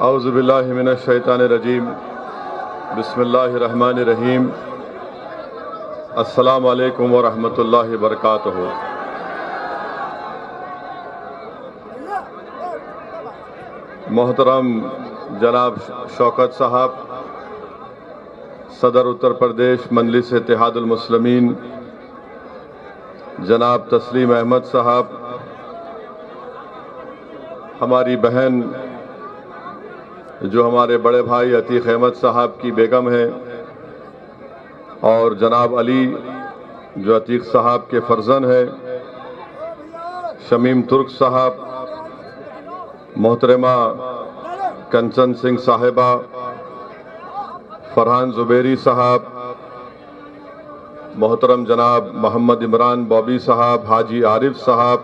औज़ु बिल्लाहि मिनश शैतानिर रजीम। बिस्मिल्लाहिर रहमानिर रहीम। अस्सलामु अलैकुम व रहमतुल्लाहि व बरकातुहू। मोहतरम जनाब शौकत साहब, सदर उत्तर प्रदेश मजलिस इत्तेहादुल मुस्लिमीन जनाब तस्लीम अहमद साहब, हमारी बहन जो हमारे बड़े भाई अतीक अहमद साहब की बेगम है, और जनाब अली जो अतीक साहब के फर्जन है, शमीम तुर्क साहब, मोहतरमा कंचन सिंह साहिबा, फरहान जुबैरी साहब, मोहतरम जनाब मोहम्मद इमरान बॉबी साहब, हाजी आरिफ साहब,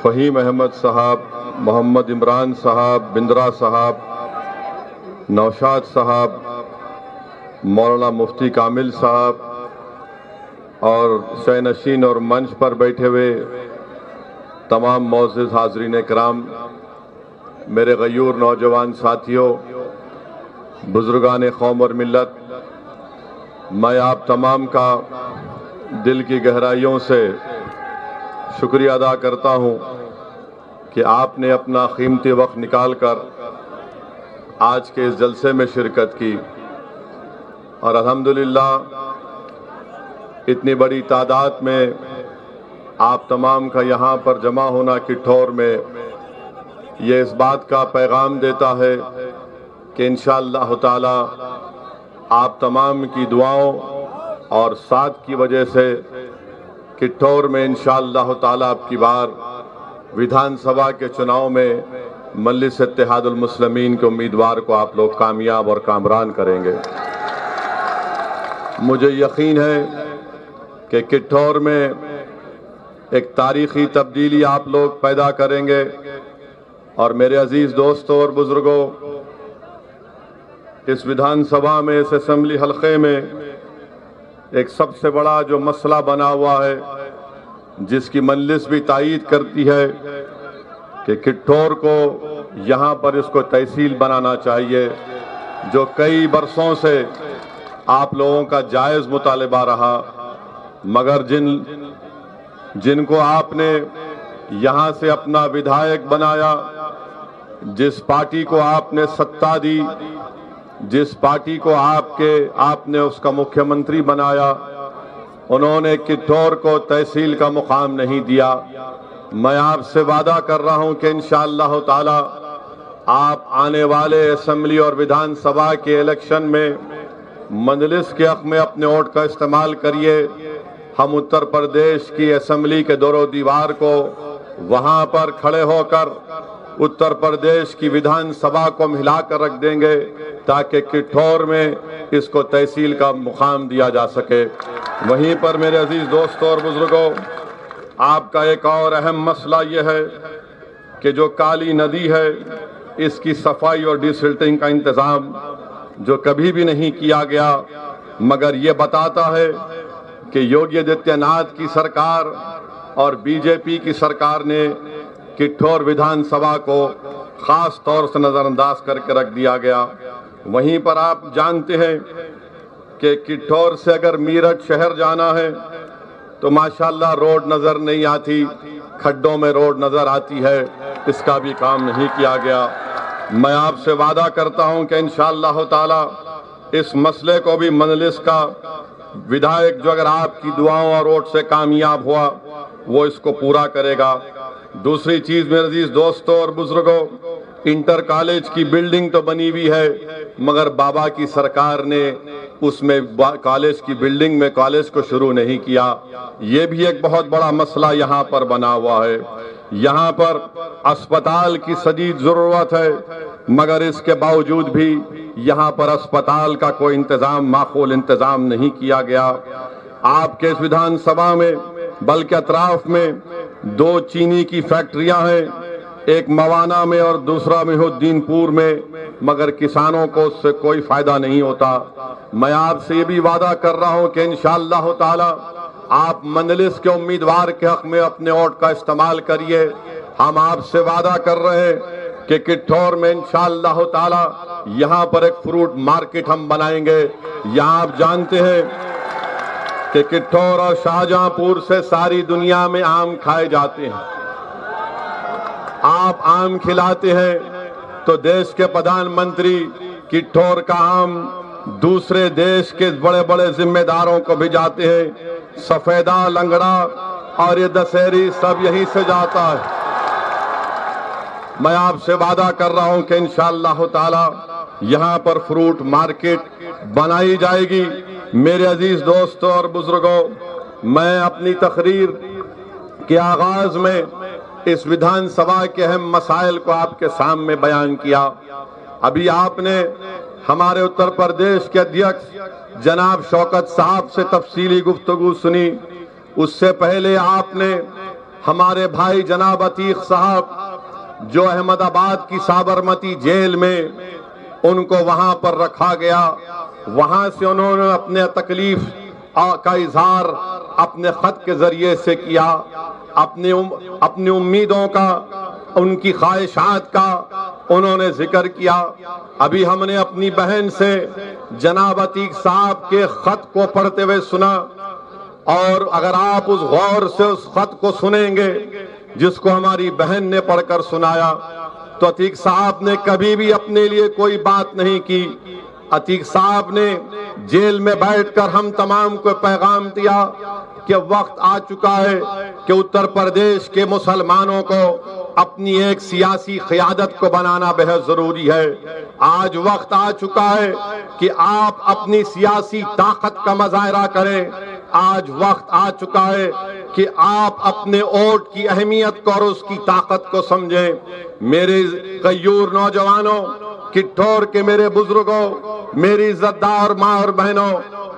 फ़हीम अहमद साहब, मोहम्मद इमरान साहब, बिंद्रा साहब, नौशाद साहब, मौलाना मुफ्ती कामिल साहब, और शयनशीन और मंच पर बैठे हुए तमाम मौजूद हाज़रीन कराम, मेरे गयूर नौजवान साथियों, बुजुर्गान कौम और मिल्लत, मैं आप तमाम का दिल की गहराइयों से शुक्रिया अदा करता हूँ कि आपने अपना कीमती वक्त निकाल कर आज के इस जलसे में शिरकत की। और अल्हम्दुलिल्लाह इतनी बड़ी तादाद में आप तमाम का यहाँ पर जमा होना किठौर में ये इस बात का पैगाम देता है कि इंशाअल्लाह ताला आप तमाम की दुआओं और साथ की वजह से किठौर में इंशाअल्लाह ताला अब की बार विधानसभा के चुनाव में मजलिस इत्तेहादुल मुस्लिमीन के उम्मीदवार को आप लोग कामयाब और कामरान करेंगे। मुझे यकीन है कि किठौर में एक तारीखी तब्दीली आप लोग पैदा करेंगे। और मेरे अजीज दोस्तों और बुजुर्गों, इस विधानसभा में, इस असेंबली हल्के में एक सबसे बड़ा जो मसला बना हुआ है, जिसकी मजलिस भी तायीद करती है कि किठौर को यहाँ पर इसको तहसील बनाना चाहिए, जो कई बरसों से आप लोगों का जायज़ मुतालबा रहा, मगर जिनको आपने यहाँ से अपना विधायक बनाया, जिस पार्टी को आपने सत्ता दी, जिस पार्टी को आपने उसका मुख्यमंत्री बनाया, उन्होंने किठौर को तहसील का मुकाम नहीं दिया। मैं आपसे वादा कर रहा हूं कि इंशाअल्लाह ताला आप आने वाले असेंबली और विधानसभा के इलेक्शन में मजलिस के हक में अपने वोट का इस्तेमाल करिए। हम उत्तर प्रदेश की असेंबली के दोरो दीवार को वहां पर खड़े होकर उत्तर प्रदेश की विधानसभा को मिलाकर रख देंगे, ताकि किठौर में इसको तहसील का मुकाम दिया जा सके। वहीं पर मेरे अजीज दोस्तों और बुजुर्गों, आपका एक और अहम मसला यह है कि जो काली नदी है, इसकी सफाई और डिसिल्टिंग का इंतजाम जो कभी भी नहीं किया गया, मगर ये बताता है कि योगी आदित्यनाथ की सरकार और बीजेपी की सरकार ने किठौर विधानसभा को खास तौर से नजरअंदाज करके रख दिया गया। वहीं पर आप जानते हैं कि किठौर से अगर मीरठ शहर जाना है तो माशाल्लाह रोड नजर नहीं आती, खड्डों में रोड नजर आती है, इसका भी काम नहीं किया गया। मैं आपसे वादा करता हूं कि इंशाअल्लाह ताला इस मसले को भी मजलिस का विधायक जो अगर आपकी दुआओं और वोट से कामयाब हुआ, वो इसको पूरा करेगा। दूसरी चीज मेरे अजीज दोस्तों और बुजुर्गों, इंटर कॉलेज की बिल्डिंग तो बनी हुई है, मगर बाबा की सरकार ने उसमें कॉलेज की बिल्डिंग में कॉलेज को शुरू नहीं किया। ये भी एक बहुत बड़ा मसला यहाँ पर बना हुआ है। यहाँ पर अस्पताल की शदीद जरूरत है, मगर इसके बावजूद भी यहाँ पर अस्पताल का कोई इंतजाम, माकूल इंतजाम नहीं किया गया। आपके इस विधानसभा में बल्कि अतराफ में दो चीनी की फैक्ट्रियां हैं, एक मवाना में और दूसरा मेहुद्दीनपुर में, मगर किसानों को उससे कोई फायदा नहीं होता। मैं आपसे ये भी वादा कर रहा हूं कि इंशाअल्लाह ताला आप मजलिस के उम्मीदवार के हक में अपने वोट का इस्तेमाल करिए। हम आपसे वादा कर रहे हैं कि किठौर में इंशाअल्लाह ताला यहां पर एक फ्रूट मार्केट हम बनाएंगे। यहां आप जानते हैं कि किठौर और शाहजहांपुर से सारी दुनिया में आम खाए जाते हैं। आप आम खिलाते हैं तो देश के प्रधानमंत्री किठौर का आम दूसरे देश के बड़े बड़े जिम्मेदारों को भी जाते हैं। सफेदा, लंगड़ा और ये दशहरी सब यहीं से जाता है। मैं आपसे वादा कर रहा हूं कि इंशाअल्लाह ताला यहां पर फ्रूट मार्केट बनाई जाएगी। मेरे अजीज दोस्तों और बुजुर्गों, मैं अपनी तकरीर के आगाज में इस विधानसभा के अहम मसाइल को आपके सामने बयान किया। अभी आपने हमारे उत्तर प्रदेश के अध्यक्ष जनाब शौकत साहब से तफसीली गुफ्तगू सुनी। उससे पहले आपने हमारे भाई जनाब अतीक साहब जो अहमदाबाद की साबरमती जेल में उनको वहां पर रखा गया, वहां से उन्होंने अपने तकलीफ का इजहार अपने खत के जरिए से किया, अपनी उम्मीदों का, उनकी ख्वाहिशात का उन्होंने जिक्र किया। अभी हमने अपनी बहन से जनाब अतीक साहब के खत को पढ़ते हुए सुना, और अगर आप उस गौर से उस खत को सुनेंगे जिसको हमारी बहन ने पढ़कर सुनाया, तो अतीक साहब ने कभी भी अपने लिए कोई बात नहीं की। अतीक साहब ने जेल में बैठकर हम तमाम को पैगाम दिया कि वक्त आ चुका है कि उत्तर प्रदेश के मुसलमानों को अपनी एक सियासी क़यादत को बनाना बेहद जरूरी है। आज वक्त आ चुका है कि आप अपनी सियासी ताकत का मुजाहरा करें। आज वक्त आ चुका है कि आप अपने वोट की अहमियत को और उसकी ताकत को समझें। मेरे गयूर नौजवानों, किठौर के मेरे बुजुर्गों, मेरी इज्जतदार माँ और बहनों,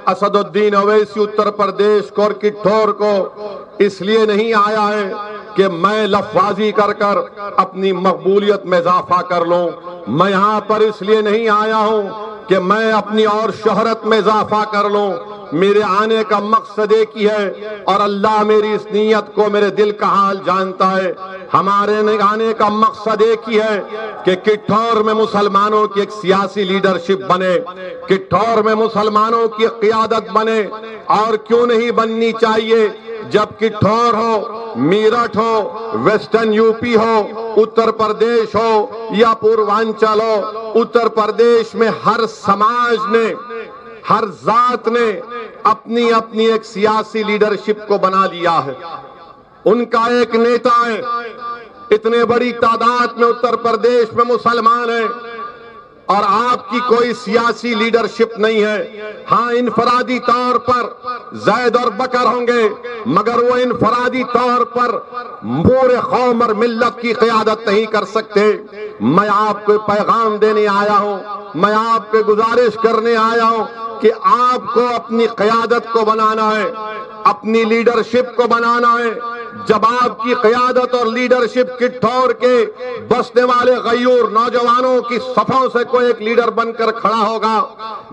असदुद्दीन ओवैसी उत्तर प्रदेश को और किठौर को इसलिए नहीं आया है कि मैं लफाजी कर कर अपनी मकबूलियत में इजाफा कर लूं। मैं यहाँ पर इसलिए नहीं आया हूँ कि मैं अपनी और शोहरत में इजाफा कर लूं। मेरे आने का मकसद एक ही है, और अल्लाह मेरी इस नीयत को, मेरे दिल का हाल जानता है। हमारे आने का मकसद एक ही है कि किठौर में मुसलमानों की एक सियासी लीडरशिप बने, किठौर में मुसलमानों की क़यादत बने। और क्यों नहीं बननी चाहिए? जब किठौर हो, मीरठ हो, वेस्टर्न यूपी हो, उत्तर प्रदेश हो या पूर्वांचल हो, उत्तर प्रदेश में हर समाज ने, हर जात ने अपनी अपनी एक सियासी लीडरशिप को बना लिया है। उनका एक नेता है। इतने बड़ी तादाद में उत्तर प्रदेश में मुसलमान हैं और आपकी कोई सियासी लीडरशिप नहीं है। हाँ, इनफरादी तौर पर जैद और बकर होंगे, मगर वो इनफरादी तौर पर पूरे कौम और मिल्लत की क़यादत नहीं कर सकते। मैं आपको पैगाम देने आया हूं, मैं आपको गुजारिश करने आया हूं कि आपको अपनी क़यादत को बनाना है, अपनी लीडरशिप को बनाना है। जब आपकी क़यादत और लीडरशिप किठौर के बसने वाले गयूर नौजवानों की सफों से कोई एक लीडर बनकर खड़ा होगा,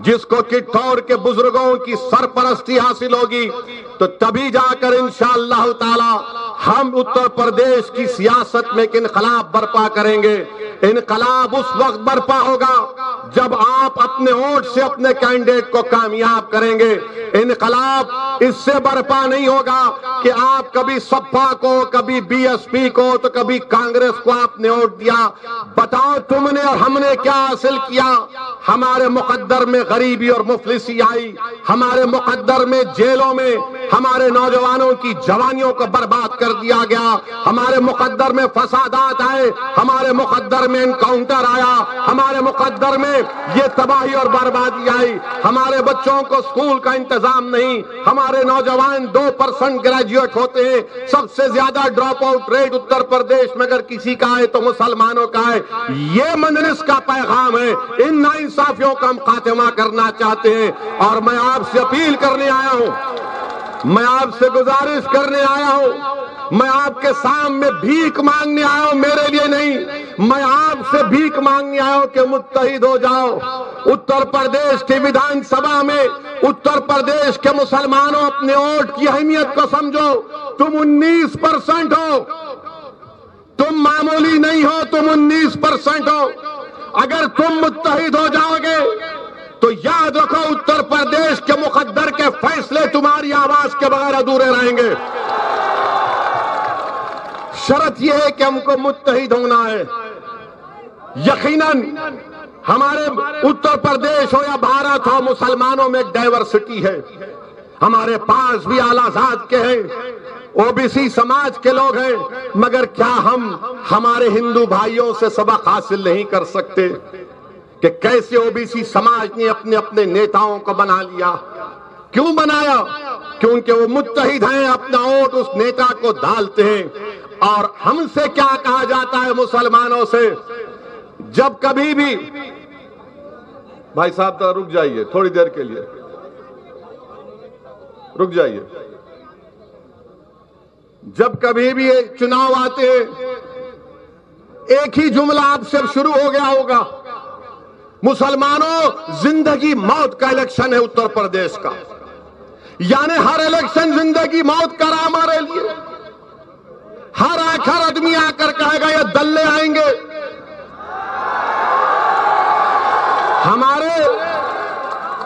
जिसको किठौर के बुजुर्गों की सरपरस्ती हासिल होगी, तो तभी जाकर इंशाअल्लाह ताला हम उत्तर प्रदेश की सियासत में एक इनकलाब बर्पा करेंगे। इनकलाब उस वक्त बर्पा होगा जब आप अपने वोट से अपने कैंडिडेट को कामयाब करेंगे। इनकलाब इससे बर्पा नहीं होगा कि आप कभी सपा को, कभी बीएसपी को, तो कभी कांग्रेस को आपने वोट दिया। बताओ तुमने और हमने क्या हासिल किया? हमारे मुकद्दर में गरीबी और मुफलिसी आई, हमारे मुकद्दर में जेलों में हमारे नौजवानों की जवानियों को बर्बाद कर दिया गया, हमारे मुकद्दर में फसादात आए, हमारे मुकद्दर में एनकाउंटर आया, हमारे मुकद्दर में ये तबाही और बर्बादी आई। हमारे बच्चों को स्कूल का इंतजाम नहीं, हमारे नौजवान 2% ग्रेजुएट होते हैं। सबसे ज्यादा drop out rate Uttar Pradesh में अगर किसी का है तो मुसलमानों का है। ये मजलिस का पैगाम है। इन नाइंसाफियों का हम खात्मा करना चाहते हैं। और मैं आपसे अपील करने आया हूं, मैं आपसे गुजारिश करने आया हूं, मैं आपके सामने भीख मांगने आया हूं, मेरे लिए नहीं। मैं आपसे भीख मांगने आया हूं कि मुत्तहिद हो जाओ। उत्तर प्रदेश की विधानसभा में उत्तर प्रदेश के मुसलमानों, अपने वोट की अहमियत को समझो। तुम 19% हो, तुम मामूली नहीं हो, तुम 19% हो। अगर तुम मुत्तहिद हो जाओगे तो याद रखो उत्तर प्रदेश के मुकद्दर के फैसले तुम्हारी आवाज के बगैर अधूरे रहेंगे। शर्त यह है कि हमको मुत्तहिद होना है। यकीनन हमारे उत्तर प्रदेश हो या भारत हो, मुसलमानों में एक डाइवर्सिटी है। हमारे पास भी आलाजात के हैं, ओबीसी समाज के लोग हैं, मगर क्या हम हमारे हिंदू भाइयों से सबक हासिल नहीं कर सकते कि कैसे ओबीसी समाज ने अपने अपने नेताओं को बना लिया? क्यों बनाया? क्योंकि वो मुत्तहिद हैं, अपना वोट उस नेता को डालते हैं। और हमसे क्या कहा जाता है मुसलमानों से? जब कभी भी, भाई साहब तो रुक जाइए थोड़ी देर के लिए, रुक जाइए। जब कभी भी चुनाव आते हैं, एक ही जुमला आपसे शुरू हो गया होगा, मुसलमानों जिंदगी मौत का इलेक्शन है उत्तर प्रदेश का। यानी हर इलेक्शन जिंदगी मौत का रहा हमारे लिए। हर आखिर आदमी आकर कहेगा ये दल्ले आएंगे।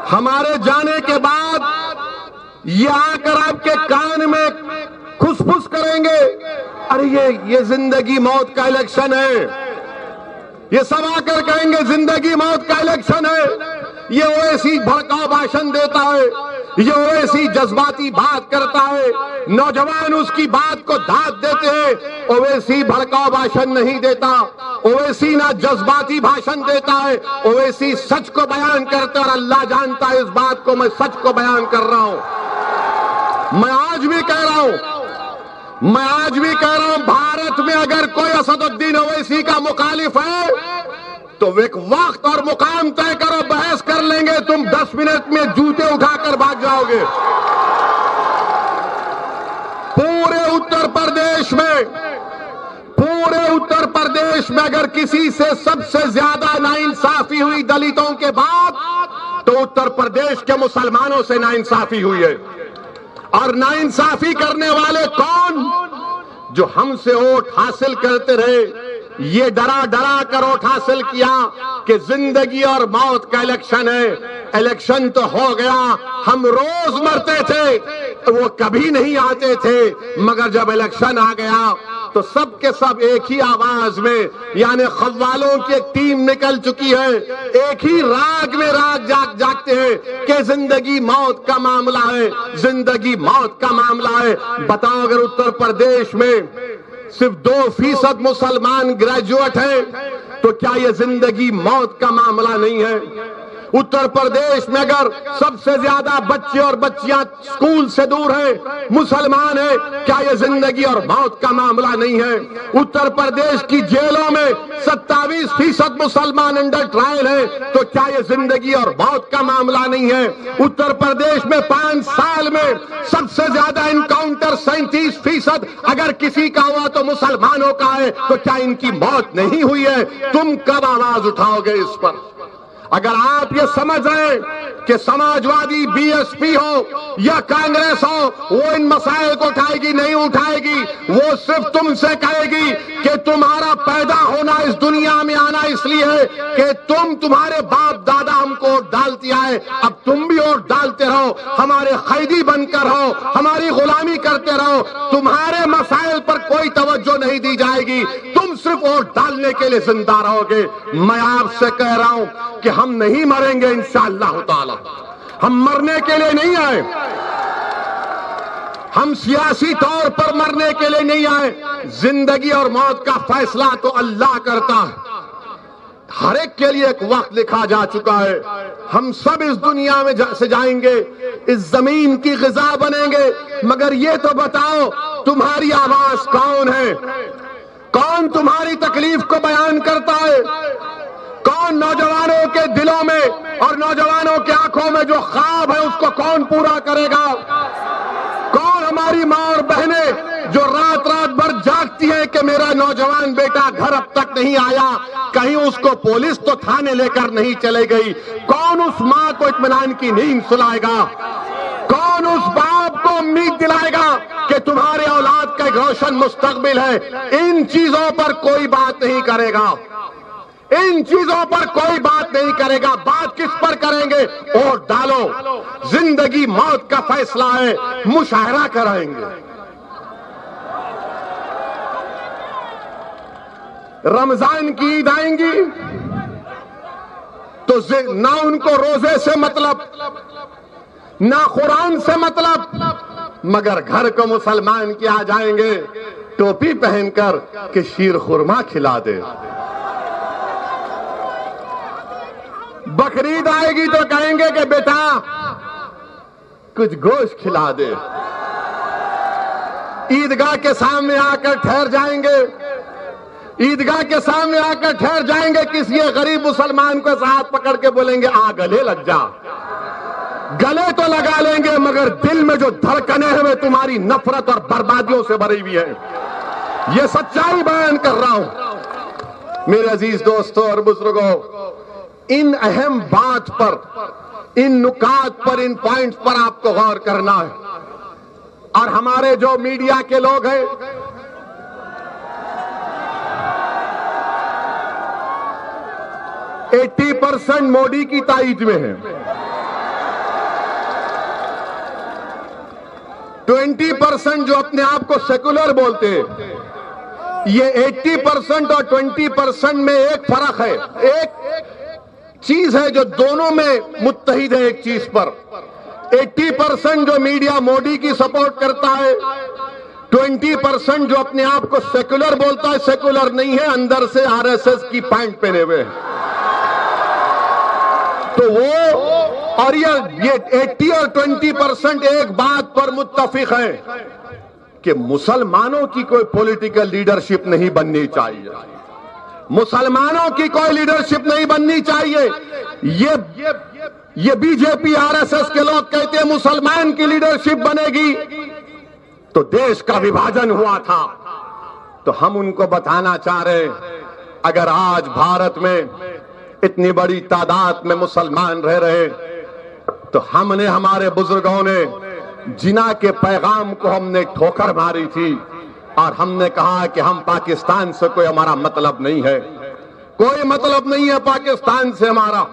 हमारे जाने के बाद ये आकर आपके कान में खुसफुस करेंगे, अरे ये जिंदगी मौत का इलेक्शन है। ये सब आकर कहेंगे जिंदगी मौत का इलेक्शन है। ये ओवैसी भड़काऊ भाषण देता है, ये ओवैसी जज्बाती बात करता है, नौजवान उसकी बात को दाद देते हैं। ओवैसी भड़काऊ भाषण नहीं देता, ओवैसी ना जज्बाती भाषण देता है, ओवैसी सच को बयान करता है। और अल्लाह जानता है इस बात को, मैं सच को बयान कर रहा हूं। मैं आज भी कह रहा हूं, भारत में अगर कोई असदुद्दीन ओवैसी का मुखालिफ है तो एक वक्त और मुकाम तय करो, बहस कर लेंगे। तुम 10 मिनट में जूते उठाकर भाग जाओगे। पूरे उत्तर प्रदेश में अगर किसी से सबसे ज्यादा नाइंसाफी हुई दलितों के बाद, तो उत्तर प्रदेश के मुसलमानों से नाइंसाफी हुई है। और नाइंसाफी करने वाले कौन? जो हमसे वोट हासिल करते रहे, ये डरा डरा कर वोट हासिल किया कि जिंदगी और मौत का इलेक्शन है। इलेक्शन तो हो गया, हम रोज मरते थे, वो कभी नहीं आते थे, मगर जब इलेक्शन आ गया तो सब के सब एक ही आवाज में, यानी खव्वालों की एक टीम निकल चुकी है, एक ही राग में राग जागते हैं कि जिंदगी मौत का मामला है, जिंदगी मौत का मामला है। बताओ, अगर उत्तर प्रदेश में सिर्फ 2% मुसलमान ग्रेजुएट हैं, तो क्या यह जिंदगी मौत का मामला नहीं है? उत्तर प्रदेश में अगर सबसे ज्यादा बच्चे और बच्चियां स्कूल से दूर हैं, मुसलमान हैं, क्या यह जिंदगी और मौत का मामला नहीं है? उत्तर प्रदेश की जेलों में 27% मुसलमान अंडर ट्रायल हैं, तो क्या यह जिंदगी और मौत का मामला नहीं है? उत्तर प्रदेश में 5 साल में सबसे ज्यादा इनकाउंटर 37% अगर किसी का हुआ तो मुसलमानों का है, तो क्या इनकी मौत नहीं हुई है? तुम कब आवाज उठाओगे इस पर? अगर आप ये समझ रहे हैं कि समाजवादी बीएसपी हो या कांग्रेस हो, वो इन मसाइल को उठाएगी, नहीं उठाएगी। वो सिर्फ तुमसे कहेगी कि तुम्हारा पैदा होना, इस दुनिया में आना इसलिए है कि तुम्हारे बाप दादा हमको वोट डालती आए, अब तुम भी वोट डालते रहो, हमारे कैदी बनकर रहो, हमारी गुलामी करते रहो। तुम्हारे मसाइल पर कोई तवज्जो नहीं दी जाएगी, तुम सिर्फ वोट डालने के लिए जिंदा रहोगे। मैं आपसे कह रहा हूं कि हम नहीं मरेंगे इंशाअल्लाह ताला। हम मरने के लिए नहीं आए, हम सियासी तौर पर मरने के लिए नहीं आए। जिंदगी और मौत का फैसला तो अल्लाह करता है। हर एक के लिए एक वक्त लिखा जा चुका है। हम सब इस दुनिया में से जाएंगे, इस जमीन की ग़िज़ा बनेंगे, मगर ये तो बताओ तुम्हारी आवाज कौन है? कौन तुम्हारी तकलीफ को बयान करता है? कौन नौजवानों के दिलों में और नौजवानों की आंखों में जो ख्वाब है उसको कौन पूरा करेगा? कौन हमारी माँ और बहनें जो रात रात भर जागती हैं कि मेरा नौजवान बेटा घर अब तक नहीं आया, कहीं उसको पुलिस तो थाने लेकर नहीं चले गई? कौन उस माँ को इत्मीनान की नींद सुलाएगा? कौन उस बाप को उम्मीद दिलाएगा कि तुम्हारे औलाद का एक रोशन मुस्तकबिल है। इन चीजों पर कोई बात नहीं करेगा, इन चीजों पर कोई बात नहीं करेगा। बात किस पर करेंगे? वोट डालो, जिंदगी मौत का फैसला है, मुशाहरा कराएंगे। रमजान की ईद आएंगी तो ना उनको रोजे से मतलब, ना कुरान से मतलब, मगर घर को मुसलमान के आ जाएंगे टोपी पहनकर कि शीर खुरमा खिला दे। बकरीद आएगी तो कहेंगे कि बेटा कुछ गोश्त खिला दे। ईदगाह के सामने आकर ठहर जाएंगे, ईदगाह के सामने आकर ठहर जाएंगे, किसी गरीब मुसलमान को हाथ पकड़ के बोलेंगे आ गले लग जा। गले तो लगा लेंगे मगर दिल में जो धड़कने हैं वे तुम्हारी नफरत और बर्बादियों से भरी हुई है। ये सच्चाई बयान कर रहा हूं। मेरे अजीज दोस्तों और बुजुर्गों, इन अहम बात पर, इन नुकात पर, इन पॉइंट्स पर आपको गौर करना है। और हमारे जो मीडिया के लोग हैं, 80% मोदी की ताईद में है, 20% जो अपने आप को सेकुलर बोलते हैं। ये 80% और 20% में एक फर्क है, एक चीज है जो दोनों में मुत्तहिद है एक चीज पर। 80% जो मीडिया मोदी की सपोर्ट करता है, 20% जो अपने आप को सेकुलर बोलता है, सेकुलर नहीं है, अंदर से आरएसएस की पैंट पहने हुए हैं। तो वो और ये 80 और 20% एक बात पर मुत्तफिक है कि मुसलमानों की कोई पॉलिटिकल लीडरशिप नहीं बननी चाहिए, मुसलमानों की कोई लीडरशिप नहीं बननी चाहिए। ये बीजेपी आरएसएस के लोग कहते हैं मुसलमान की लीडरशिप बनेगी तो देश का विभाजन हुआ था। तो हम उनको बताना चाह रहे हैं, अगर आज भारत में इतनी बड़ी तादाद में मुसलमान रह रहे तो हमने, हमारे बुजुर्गों ने जिना के पैगाम को हमने ठोकर मारी थी और हमने कहा कि हम पाकिस्तान से कोई हमारा मतलब नहीं है, कोई मतलब नहीं है पाकिस्तान से हमारा।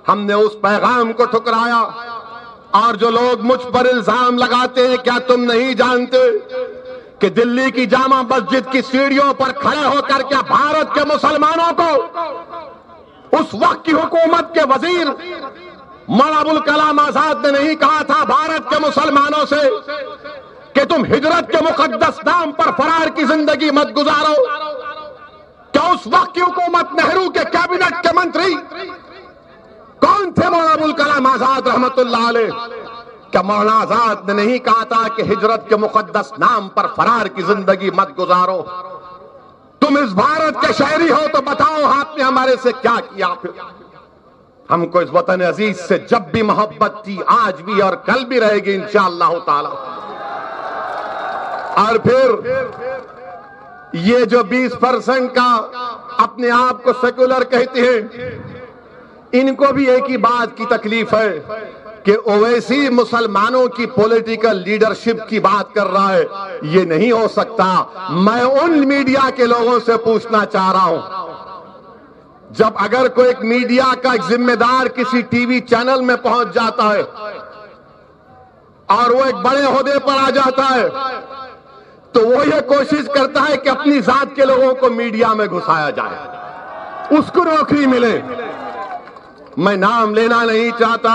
हमने उस पैगाम को ठुकराया। और जो लोग मुझ पर इल्जाम लगाते हैं, क्या तुम नहीं जानते कि दिल्ली की जामा मस्जिद की सीढ़ियों पर खड़े होकर क्या भारत के मुसलमानों को उस वक्त की हुकूमत के वजीर मौलाना अबुल कलाम आजाद ने नहीं कहा था भारत के मुसलमानों से कि तुम हिजरत के मुकद्दस नाम पर फरार की जिंदगी मत गुजारो? क्या उस वक्त की हुकूमत नेहरू के कैबिनेट के मंत्री कौन थे? मौलाना अबुल कलाम आजाद रहमतुल्लाह अलैह। क्या मौलाना आजाद ने नहीं कहा था कि हिजरत के मुकद्दस नाम पर फरार की जिंदगी मत गुजारो? तुम इस भारत के शहरी हो तो बताओ आपने हमारे से क्या किया? फिर हमको इस वतन अजीज से जब भी मोहब्बत थी, आज भी और कल भी रहेगी इंशाअल्लाह ताला। और फिर ये जो 20% का अपने आप को सेकुलर कहते हैं, इनको भी एक ही बात की तकलीफ है कि ओवैसी मुसलमानों की पॉलिटिकल लीडरशिप की बात कर रहा है। ये नहीं हो सकता। मैं उन मीडिया के लोगों से पूछना चाह रहा हूं, जब अगर कोई एक मीडिया का एक जिम्मेदार किसी टीवी चैनल में पहुंच जाता है और वो एक बड़े ओहदे पर आ जाता है, तो वो ये कोशिश करता है कि अपनी जात के लोगों को मीडिया में घुसाया जाए, उसको नौकरी मिले। मैं नाम लेना नहीं चाहता,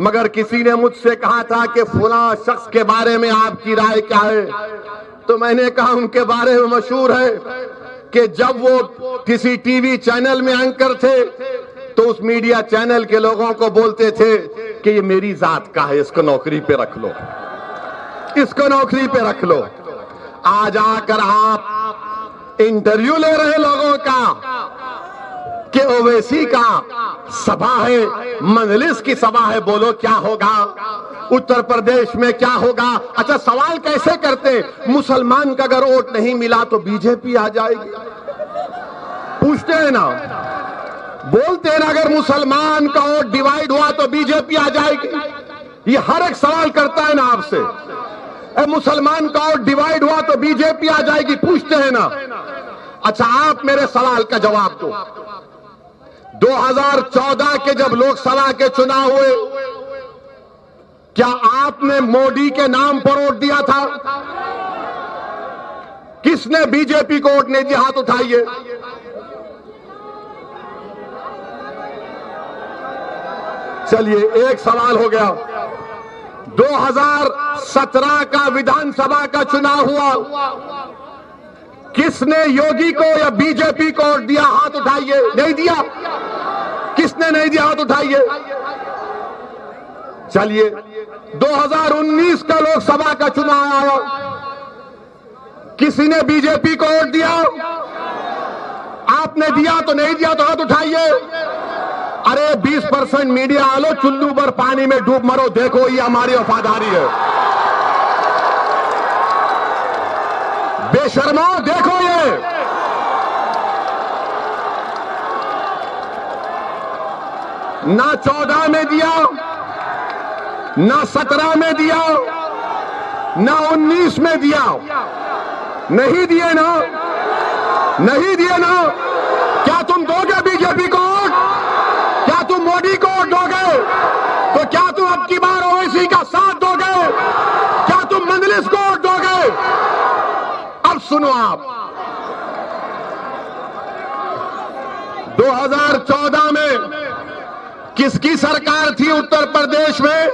मगर किसी ने मुझसे कहा था कि फलां शख्स के बारे में आपकी राय क्या है? तो मैंने कहा उनके बारे में मशहूर है कि जब वो किसी टीवी चैनल में एंकर थे तो उस मीडिया चैनल के लोगों को बोलते थे कि ये मेरी जात का है, इसको नौकरी पे रख लो, इसको नौकरी पे रख लो। आज आकर आप इंटरव्यू ले रहे लोगों का कि ओवैसी का सभा है, मजलिस की सभा है, बोलो क्या होगा, उत्तर प्रदेश में क्या होगा। अच्छा, सवाल कैसे करते, मुसलमान का अगर वोट नहीं मिला तो बीजेपी आ जाएगी? पूछते हैं ना, बोलते हैं ना, अगर मुसलमान का वोट डिवाइड हुआ तो बीजेपी आ जाएगी? ये हर एक सवाल करता है ना आपसे। मुसलमान का और डिवाइड हुआ तो बीजेपी आ जाएगी, पूछते हैं ना। अच्छा, आप मेरे सवाल का जवाब दो। 2014 के जब लोकसभा के चुनाव हुए, क्या आपने मोदी के नाम पर वोट दिया था? किसने बीजेपी को वोट नहीं दिया? हाथ उठाइए। चलिए, एक सवाल हो गया। 2017 का विधानसभा का चुनाव हुआ, किसने योगी को या बीजेपी को वोट दिया? हाथ उठाइए। नहीं दिया? किसने नहीं दिया? हाथ उठाइए। चलिए, 2019 का लोकसभा का चुनाव आया, किसी ने बीजेपी को वोट दिया? आपने दिया तो नहीं दिया तो हाथ उठाइए। अरे 20% मीडिया आलो, चुल्लू भर पानी में डूब मरो, देखो ये हमारी वफादारी है। बेशर्मो, देखो ये। ना 14 में दिया, ना 17 में दिया, ना 19 में दिया। नहीं दिए ना? नहीं दिए ना? क्या तुम दोगे बीजेपी को वोट? क्या तुम मोदी को वोट दोगे? तो क्या तुम अब की बार ओवैसी का साथ दोगे? क्या तुम मंजलिस को वोट दोगे? अब सुनो आप, 2014 में किसकी सरकार थी उत्तर प्रदेश में?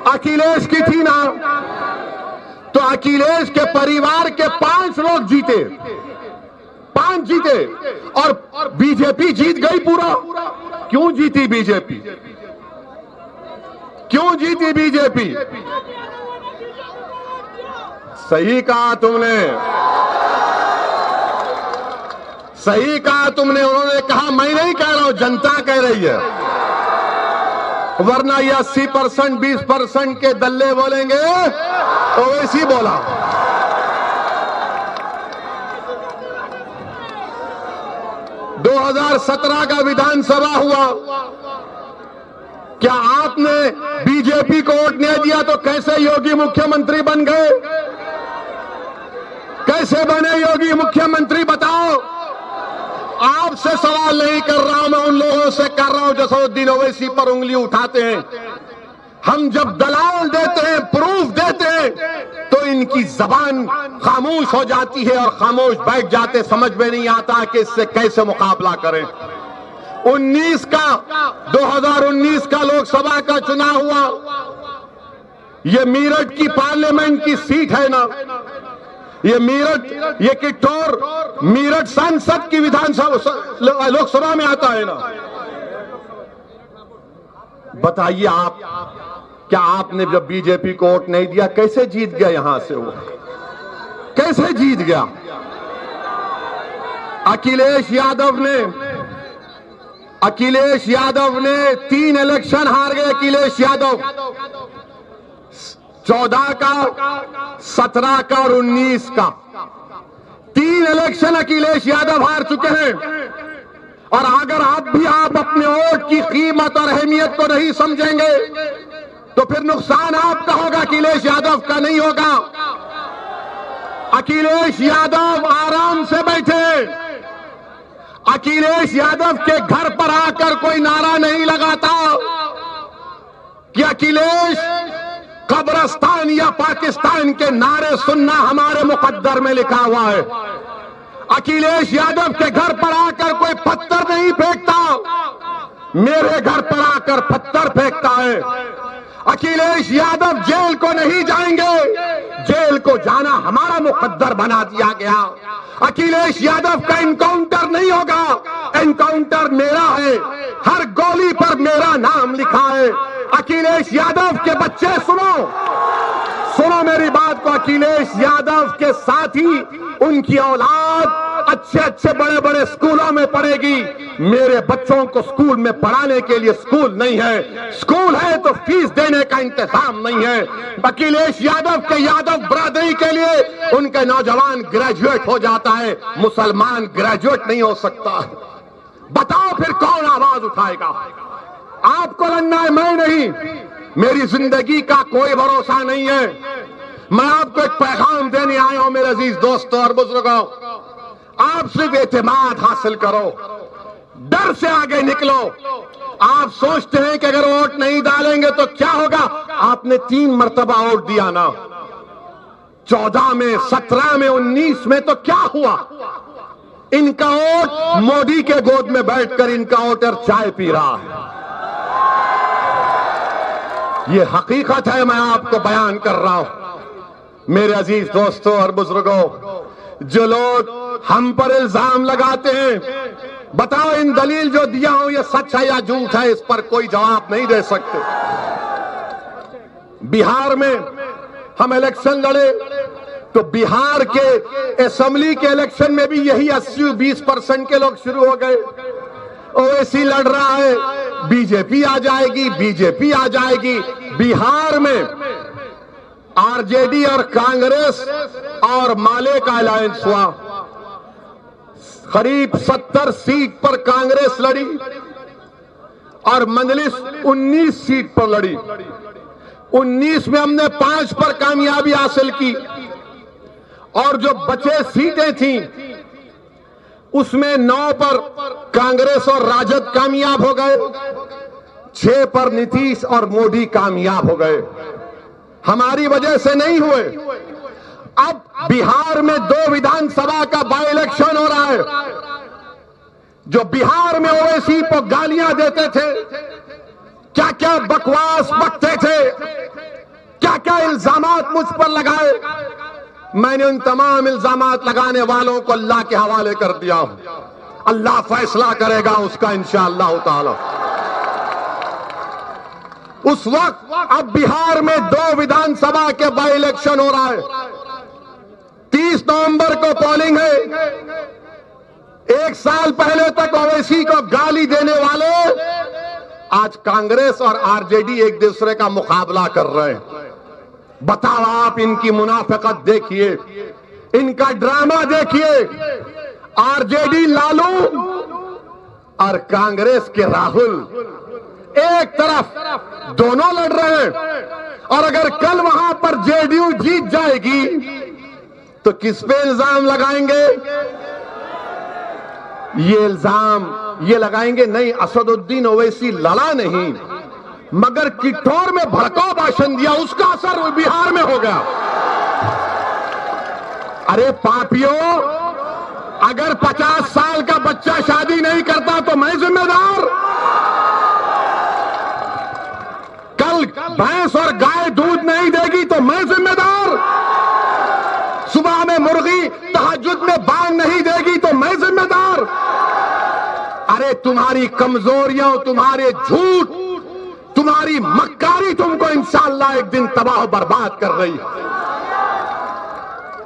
अखिलेश की थी ना? तो अखिलेश के परिवार के 5 लोग जीते, 5 जीते, और बीजेपी जीत गई पूरा। क्यों जीती बीजेपी? क्यों जीती बीजेपी? सही कहा तुमने, सही कहा तुमने। उन्होंने कहा, मैं नहीं कह रहा हूं, जनता कह रही है, वरना ये 80% 20% के दल्ले बोलेंगे, ओवैसी बोला। दो 2017 का विधानसभा हुआ, क्या आपने बीजेपी को वोट नहीं दिया तो कैसे योगी मुख्यमंत्री बन गए? कैसे बने योगी मुख्यमंत्री, बताओ? आपसे सवाल नहीं कर रहा हूं, मैं उन लोगों से कर रहा हूं जो असदुद्दीन ओवैसी पर उंगली उठाते हैं। हम जब दलाल देते हैं, प्रूफ देते हैं, तो इनकी जबान खामोश हो जाती है और खामोश बैठ जाते, समझ में नहीं आता कि इससे कैसे मुकाबला करें। 2019 का लोकसभा का चुनाव हुआ, ये मेरठ की पार्लियामेंट की सीट है ना? ये मेरठ, ये किट्ठौर मेरठ संसद की विधानसभा लोकसभा में आता है ना? बताइए आप, क्या आपने जब बीजेपी को वोट नहीं दिया कैसे जीत गया? यहां से वो कैसे जीत गया? अखिलेश यादव ने 3 इलेक्शन हार गए। अखिलेश यादव 14 का, 17 का और 19 का 3 इलेक्शन अखिलेश यादव हार चुके हैं। और अगर आप अपने वोट की कीमत और अहमियत को नहीं समझेंगे तो फिर नुकसान आपका होगा, अखिलेश यादव का नहीं होगा। अखिलेश यादव आराम से बैठे, अखिलेश यादव के घर पर आकर कोई नारा नहीं लगाता कि अखिलेश कब्रिस्तान या पाकिस्तान के नारे सुनना हमारे मुकद्दर में लिखा हुआ है। अखिलेश यादव के घर पर आकर कोई पत्थर नहीं फेंकता, मेरे घर पर आकर पत्थर फेंकता है। अखिलेश यादव जेल को नहीं जाएंगे, जेल को जाना हमारा मुकद्दर बना दिया गया। अखिलेश यादव का एनकाउंटर नहीं होगा, एनकाउंटर मेरा है, हर गोली पर मेरा नाम लिखा है। अखिलेश यादव के बच्चे सुनो मेरी बात को, अखिलेश यादव के साथी, उनकी औलाद अच्छे बड़े बड़े स्कूलों में पढ़ेगी। मेरे बच्चों को स्कूल में पढ़ाने के लिए स्कूल नहीं है, स्कूल है तो फीस देने का इंतजाम नहीं है। अखिलेश यादव के यादव बरादरी के लिए उनके नौजवान ग्रेजुएट हो जाता है, मुसलमान ग्रेजुएट नहीं हो सकता। बताओ फिर कौन आवाज उठाएगा? आपको लड़ना है, मैं नहीं। मेरी जिंदगी का कोई भरोसा नहीं है। मैं आपको एक पैगाम देने आया हूं मेरे अजीज दोस्तों और बुजुर्गों, आप सिर्फ एतमाद हासिल करो, डर से आगे निकलो। आप सोचते हैं कि अगर वोट नहीं डालेंगे तो क्या होगा? आपने 3 मरतबा वोट दिया ना, 14 में, 17 में, 19 में, तो क्या हुआ? इनका वोट मोदी के गोद में बैठकर इनका वोटर चाय पी रहा है। यह हकीकत है, मैं आपको बयान कर रहा हूं। मेरे अजीज दोस्तों और बुजुर्गों, जो लोग हम पर इल्जाम लगाते हैं, बताओ इन दलील जो दिया हूं ये सच है या झूठ है? इस पर कोई जवाब नहीं दे सकते। बिहार में हम इलेक्शन लड़े तो बिहार के असेंबली के इलेक्शन में भी यही 80-20% के लोग शुरू हो गए। ओवैसी लड़ रहा है, बीजेपी आ जाएगी, बीजेपी आ जाएगी। बिहार में आरजेडी और कांग्रेस और माले का अलायंस हुआ। करीब 70 सीट पर कांग्रेस लड़ी और मजलिस 19 सीट पर लड़ी। 19 में हमने 5 पर कामयाबी हासिल की और जो बचे सीटें थीं उसमें 9 पर कांग्रेस और राजद कामयाब हो गए, 6 पर नीतीश और मोदी कामयाब हो गए। हमारी वजह से नहीं हुए। अब बिहार में 2 विधानसभा का बाई इलेक्शन हो रहा है। जो बिहार में ओवैसी को गालियां देते थे, क्या क्या बकवास बकते थे, क्या क्या इल्जामात मुझ पर लगाए, मैंने उन तमाम इल्जामात लगाने वालों को अल्लाह के हवाले कर दिया हूं। अल्लाह फैसला करेगा उसका इंशाअल्लाह ताला। उस वक्त अब बिहार में 2 विधानसभा के बाई इलेक्शन हो रहा है। 30 नवंबर को पोलिंग है। 1 साल पहले तक ओवैसी को गाली देने वाले आज कांग्रेस और आरजेडी एक दूसरे का मुकाबला कर रहे हैं। बताओ आप इनकी मुनाफिकत देखिए, इनका ड्रामा देखिए। आरजेडी लालू और कांग्रेस के राहुल एक तरफ दोनों लड़ रहे हैं और अगर कल वहां पर जेडीयू जीत जाएगी तो किस पे इल्जाम लगाएंगे? ये इल्जाम ये लगाएंगे नहीं असदुद्दीन ओवैसी लड़ा नहीं, मगर किठौर में भड़काऊ भाषण दिया, उसका असर बिहार में हो गया। अरे पापियों, अगर 50 साल का बच्चा शादी नहीं करता तो मैं जिम्मेदार? कल भैंस और गाय दूध नहीं देगी तो मैं जिम्मेदार? सुबह में मुर्गी तहज्जुद में बांग नहीं देगी तो मैं जिम्मेदार? अरे तुम्हारी कमजोरियां, तुम्हारे झूठ, तुम्हारी मक्कारी तुमको इंशाअल्लाह एक दिन तबाह बर्बाद कर रही है।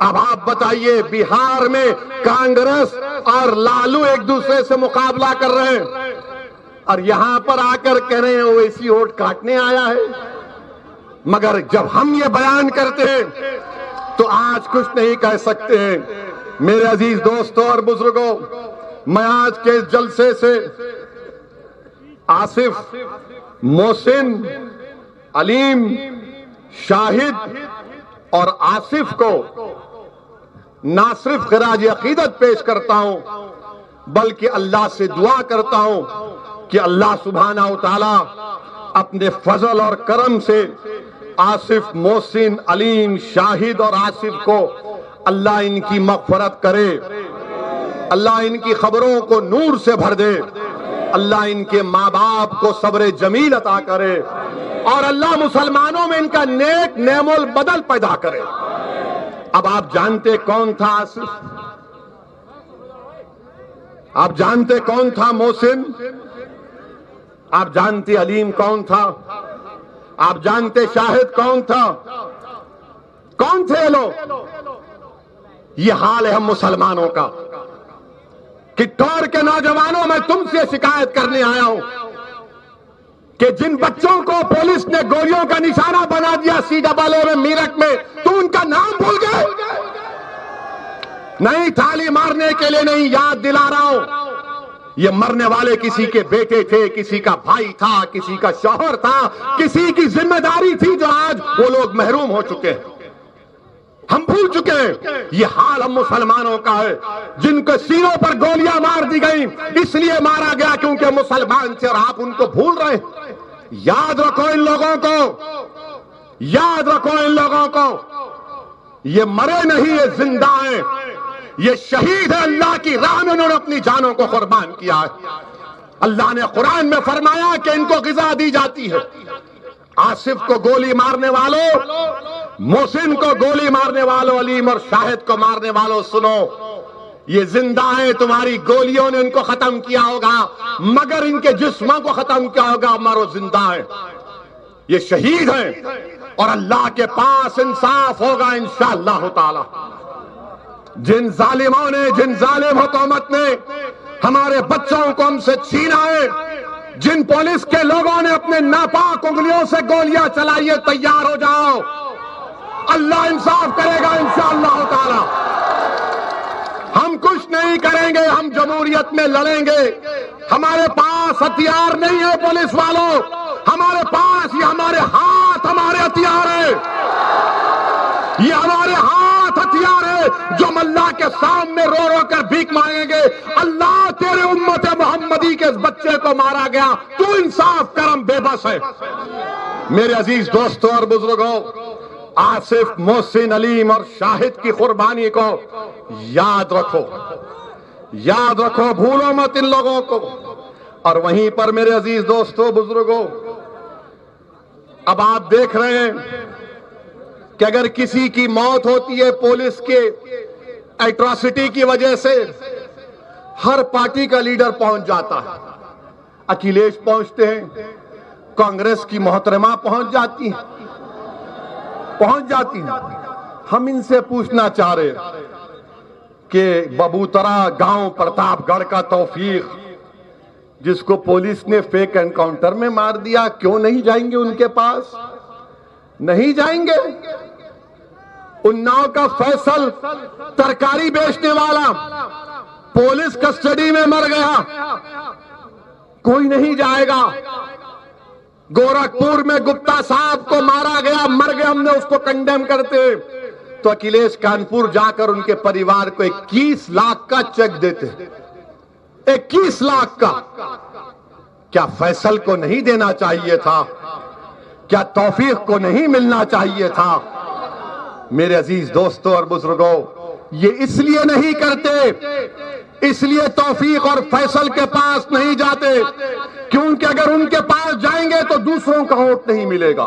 अब आप बताइए, बिहार में कांग्रेस और लालू एक दूसरे से मुकाबला कर रहे हैं और यहां पर आकर कह रहे हैं ओवैसी वोट काटने आया है। मगर जब हम ये बयान करते हैं तो आज कुछ नहीं कह सकते हैं। मेरे अजीज दोस्तों और बुजुर्गों, मैं आज के इस जलसे से आसिफ, मोहसिन, अलीम, शाहिद और आसिफ को ना सिर्फ खिराज अकीदत पेश करता हूं बल्कि अल्लाह से दुआ करता हूं कि अल्लाह सुब्हाना व तआला अपने फजल और करम से आसिफ, मोहसिन, अलीम, शाहिद और आसिफ को अल्लाह इनकी मग़फ़िरत करे, अल्लाह इनकी खबरों को नूर से भर दे, अल्लाह इनके माँ बाप को सब्र जमील अता करे और अल्लाह मुसलमानों में इनका नेक नेमोल बदल पैदा करे। अब आप जानते कौन था आसिफ? आप जानते कौन था मोहसिन? आप जानते अलीम कौन था? आप जानते शाहिद कौन था? कौन थे लोग? ये हाल है हम मुसलमानों का। किठौर के नौजवानों, मैं तुमसे शिकायत करने आया हूं कि जिन बच्चों को पुलिस ने गोलियों का निशाना बना दिया CAA में, मेरठ में, तुम उनका नाम भूल गए? नहीं, थाली मारने के लिए नहीं, याद दिला रहा हूं, ये मरने वाले किसी के बेटे थे, किसी का भाई था, किसी का शौहर था, किसी की जिम्मेदारी थी जो आज वो लोग महरूम हो चुके हैं। हम भूल चुके हैं ये हाल हम मुसलमानों का है, जिनके सीनों पर गोलियां मार दी गई इसलिए मारा गया क्योंकि मुसलमान थे, और आप उनको भूल रहे हैं। याद रखो इन लोगों को, याद रखो इन लोगों को, ये मरे नहीं, ये जिंदा हैं, ये शहीद है, अल्लाह की राह में उन्होंने अपनी जानों को कुर्बान किया है। अल्लाह ने कुरान में फरमाया कि इनको गिज़ा दी जाती है। आसिफ को गोली मारने वालों, मोहसिन को गोली मारने वालों, अलीम और शाहिद को मारने वालों, सुनो, ये जिंदा है, तुम्हारी गोलियों ने इनको खत्म किया होगा मगर इनके जिस्मों को खत्म किया होगा, मरो जिंदा है, ये शहीद हैं और अल्लाह के पास इंसाफ होगा इंशाअल्लाह ताला। जिन जालिमों ने, जिन जालिम हुकूमत ने हमारे बच्चों को हमसे छीना है, जिन पुलिस के लोगों ने अपने नापाक उंगलियों से गोलियां चलाई है, तैयार हो जाओ, अल्लाह इंसाफ करेगा इंशाअल्लाह ताला। हम कुछ नहीं करेंगे, हम जमहूरियत में लड़ेंगे। हमारे पास हथियार नहीं है पुलिस वालों, हमारे पास ये हमारे हाथ, हमारे हथियार है, ये हमारे हाथ हथियार है जो हम अल्लाह के सामने रो रो कर भीख मांगेंगे। अल्लाह तेरे उम्मत मोहम्मदी के इस बच्चे को मारा गया, तू इंसाफ करम, बेबस है। मेरे अजीज दोस्तों और बुजुर्गों, आसिफ, मोहसिन, अलीम और शाहिद की कुर्बानी को याद रखो, याद रखो, भूलो मत इन लोगों को। और वहीं पर मेरे अजीज दोस्तों, बुजुर्गों, अब आप देख रहे हैं कि अगर किसी की मौत होती है पुलिस के एट्रॉसिटी की वजह से, हर पार्टी का लीडर पहुंच जाता है। अखिलेश पहुंचते हैं, कांग्रेस की मोहतरमा पहुंच जाती है, पहुंच जाती है। हम इनसे पूछना चाह रहे कि बबूतरा गांव प्रतापगढ़ का तौफीक, जिसको पुलिस ने फेक एनकाउंटर में मार दिया, क्यों नहीं जाएंगे उनके पास? नहीं जाएंगे। उन्नाव का फैसल, तरकारी बेचने वाला, पुलिस कस्टडी में मर गया, कोई नहीं जाएगा। गोरखपुर में गुप्ता साहब को मारा गया, मर गया, हमने उसको कंडेम करते, तो अखिलेश कानपुर जाकर उनके परिवार को 21 लाख का चेक देते। 21 लाख का। क्या फैसल को नहीं देना चाहिए था? क्या तौफीक को नहीं मिलना चाहिए था? मेरे अजीज दोस्तों और बुजुर्गों, ये इसलिए नहीं करते, इसलिए तौफीक और फैसल के पास नहीं जाते क्योंकि अगर उनके पास जाएंगे तो दूसरों का वोट नहीं मिलेगा।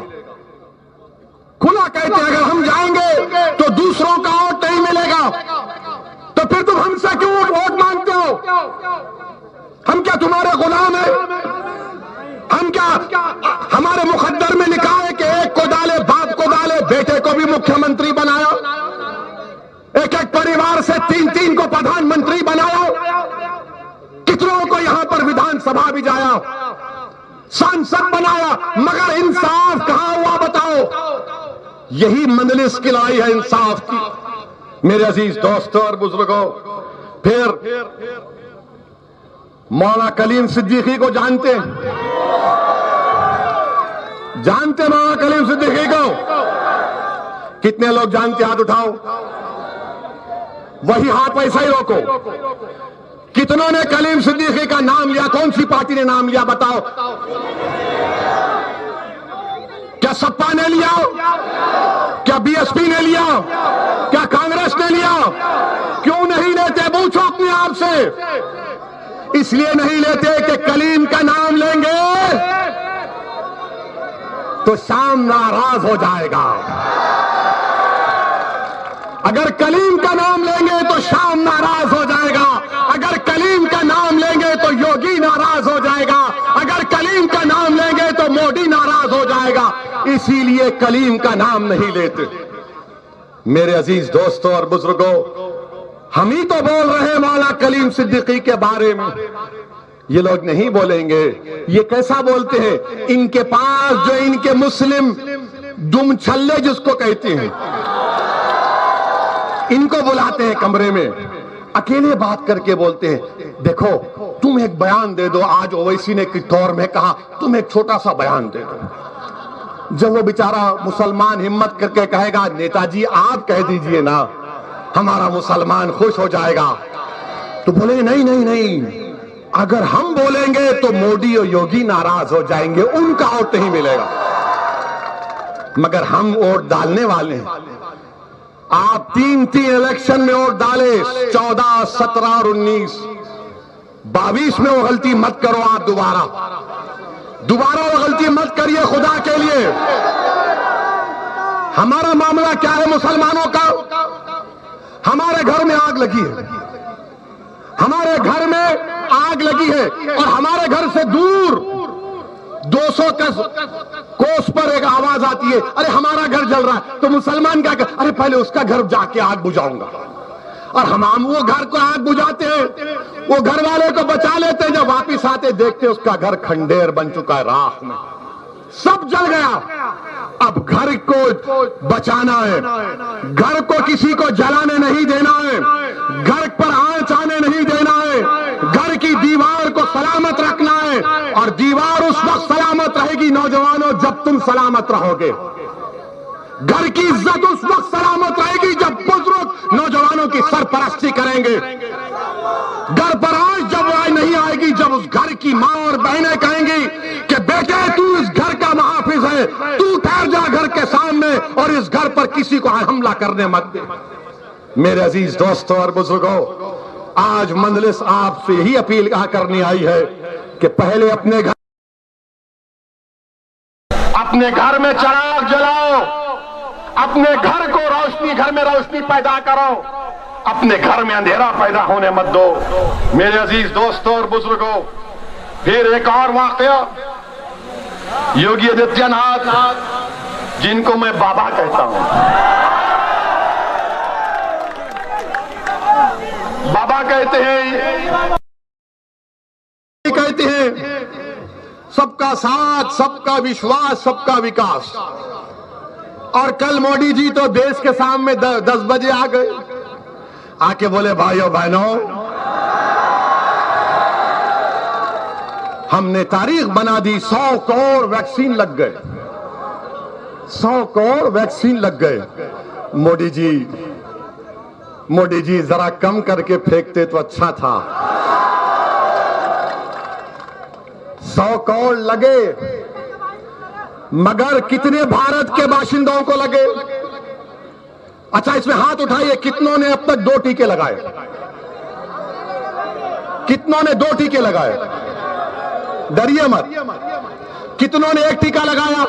खुला कहते हैं, अगर हम जाएंगे तो दूसरों का वोट नहीं मिलेगा, तो फिर तुम हमसे क्यों वोट मांगते हो? हम क्या तुम्हारे गुलाम हैं? हम क्या, हमारे मुकद्दर में लिखा है कि एक को डाले, बाप को डाले, बेटे को भी मुख्यमंत्री बनाया, एक एक परिवार से 3-3 को प्रधानमंत्री बनाया, कितनों को यहां पर विधानसभा भी जाया, सांसद बनाया, मगर इंसाफ कहां हुआ बताओ? यही मंजलिस की लड़ाई है इंसाफ की। मेरे अजीज दोस्तों और बुजुर्गों, फिर मौला कलीम सिद्दीकी को जानते हैं? जानते मौला कलीम सिद्दीकी को? कितने लोग जानते? हाथ उठाओ। वही हाथ वैसा ही रोको। कितनों ने कलीम सिद्दीकी का नाम लिया? कौन सी पार्टी ने नाम लिया बताओ? क्या सपा ने लिया? क्या बीएसपी ने लिया? क्या कांग्रेस ने लिया? क्यों नहीं लेते? पूछो अपने आप से। इसलिए नहीं लेते कि कलीम का नाम लेंगे तो शाम नाराज हो जाएगा। अगर कलीम का नाम लेंगे तो शाम नाराज हो जाएगा, अगर कलीम का नाम लेंगे तो योगी नाराज हो जाएगा, अगर कलीम का नाम लेंगे तो मोदी नाराज हो जाएगा। इसीलिए कलीम का नाम नहीं लेते। मेरे अजीज दोस्तों और बुजुर्गों, हम ही तो बोल रहे हैं मौला कलीम सिद्दीकी के बारे में, ये लोग नहीं बोलेंगे। ये कैसा बोलते हैं? इनके पास जो इनके मुस्लिम दुम छल्ले जिसको कहते हैं, इनको बुलाते हैं कमरे में, अकेले बात करके बोलते हैं, देखो तुम एक बयान दे दो। आज ओवैसी ने कित्तौर में कहा, तुम एक छोटा सा बयान दे दो। जब वो बेचारा मुसलमान हिम्मत करके कहेगा नेताजी आप कह दीजिए ना, हमारा मुसलमान खुश हो जाएगा, तो बोले नहीं नहीं नहीं, अगर हम बोलेंगे तो मोदी और योगी नाराज हो जाएंगे, उनका वोट नहीं मिलेगा। मगर हम वोट डालने वाले हैं। आप 3 इलेक्शन में वोट डाले, 14, 17 और 19, 22 में वो गलती मत करो। आप दोबारा वो गलती मत करिए, खुदा के लिए। हमारा मामला क्या है मुसलमानों का? हमारे घर में आग लगी है, हमारे घर में आग लगी है, और हमारे घर से दूर 200 कोस पर एक आवाज आती है, अरे हमारा घर जल रहा है। तो मुसलमान क्या कर, अरे पहले उसका घर जाके आग बुझाऊंगा। और हम वो घर को आग बुझाते हैं, वो घर वाले को बचा लेते हैं, जब वापिस आते देखते उसका घर खंडेर बन चुका है, राख में सब जल गया। अब घर को बचाना है, घर को किसी को जलाने नहीं देना है, घर पर आंच आने नहीं देना है, घर की दीवार को सलामत रखना है। और दीवार उस वक्त सलामत रहेगी नौजवानों जब तुम सलामत रहोगे। घर की इज्जत उस वक्त सलामत रहेगी जब बुजुर्ग नौजवानों की सरपरस्ती करेंगे। घर पर आंच जब नहीं आएगी जब उस घर की मां और बहनें कहेंगी कि बेटे तू इस घर का मुहाफिज है, तू ठहर जा घर के सामने और इस घर पर किसी को हमला करने मत दे। मेरे अजीज दोस्तों और बुजुर्गों, आज मंजलिस आपसे यही अपील करनी आई है कि पहले अपने घर में चिराग जलाओ, अपने घर को रोशनी, घर में रोशनी पैदा करो, अपने घर में अंधेरा पैदा होने मत दो। मेरे अजीज दोस्तों और बुजुर्गों, फिर एक और वाकया, योगी आदित्यनाथ जिनको मैं बाबा कहता हूं, बाबा कहते हैं सबका साथ, सबका विश्वास, सबका विकास। और कल मोदी जी तो देश के सामने 10 बजे आ गए, आके बोले भाइयों बहनों, हमने तारीख बना दी, 100 करोड़ वैक्सीन लग गए, 100 करोड़ वैक्सीन लग गए। मोदी जी जरा कम करके फेंकते तो अच्छा था। 100 करोड़ लगे, मगर कितने भारत के बाशिंदों को लगे? अच्छा, इसमें हाथ उठाइए, कितनों ने अब तक 2 टीके लगाए? कितनों ने 2 टीके लगाए? डरिए मत। कितनों ने 1 टीका लगाया?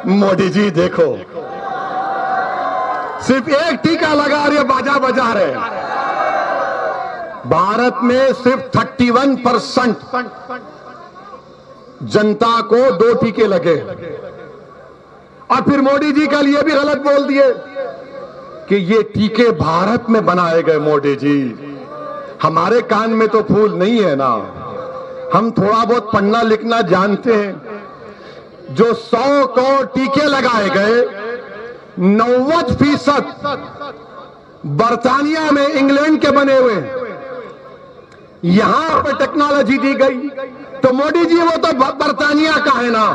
मोदी जी देखो, सिर्फ 1 टीका लगा रहे, बाजा बजा रहे। भारत में सिर्फ 31% जनता को 2 टीके लगे। और फिर मोदी जी कल ये भी गलत बोल दिए कि ये टीके भारत में बनाए गए। मोदी जी, हमारे कान में तो फूल नहीं है ना, हम थोड़ा बहुत पढ़ना लिखना जानते हैं। जो 100 करोड़ टीके लगाए गए, 90% बर्तानिया में, इंग्लैंड के बने हुए, यहां पर टेक्नोलॉजी दी गई। तो मोदी जी वो तो बर्तानिया का है ना,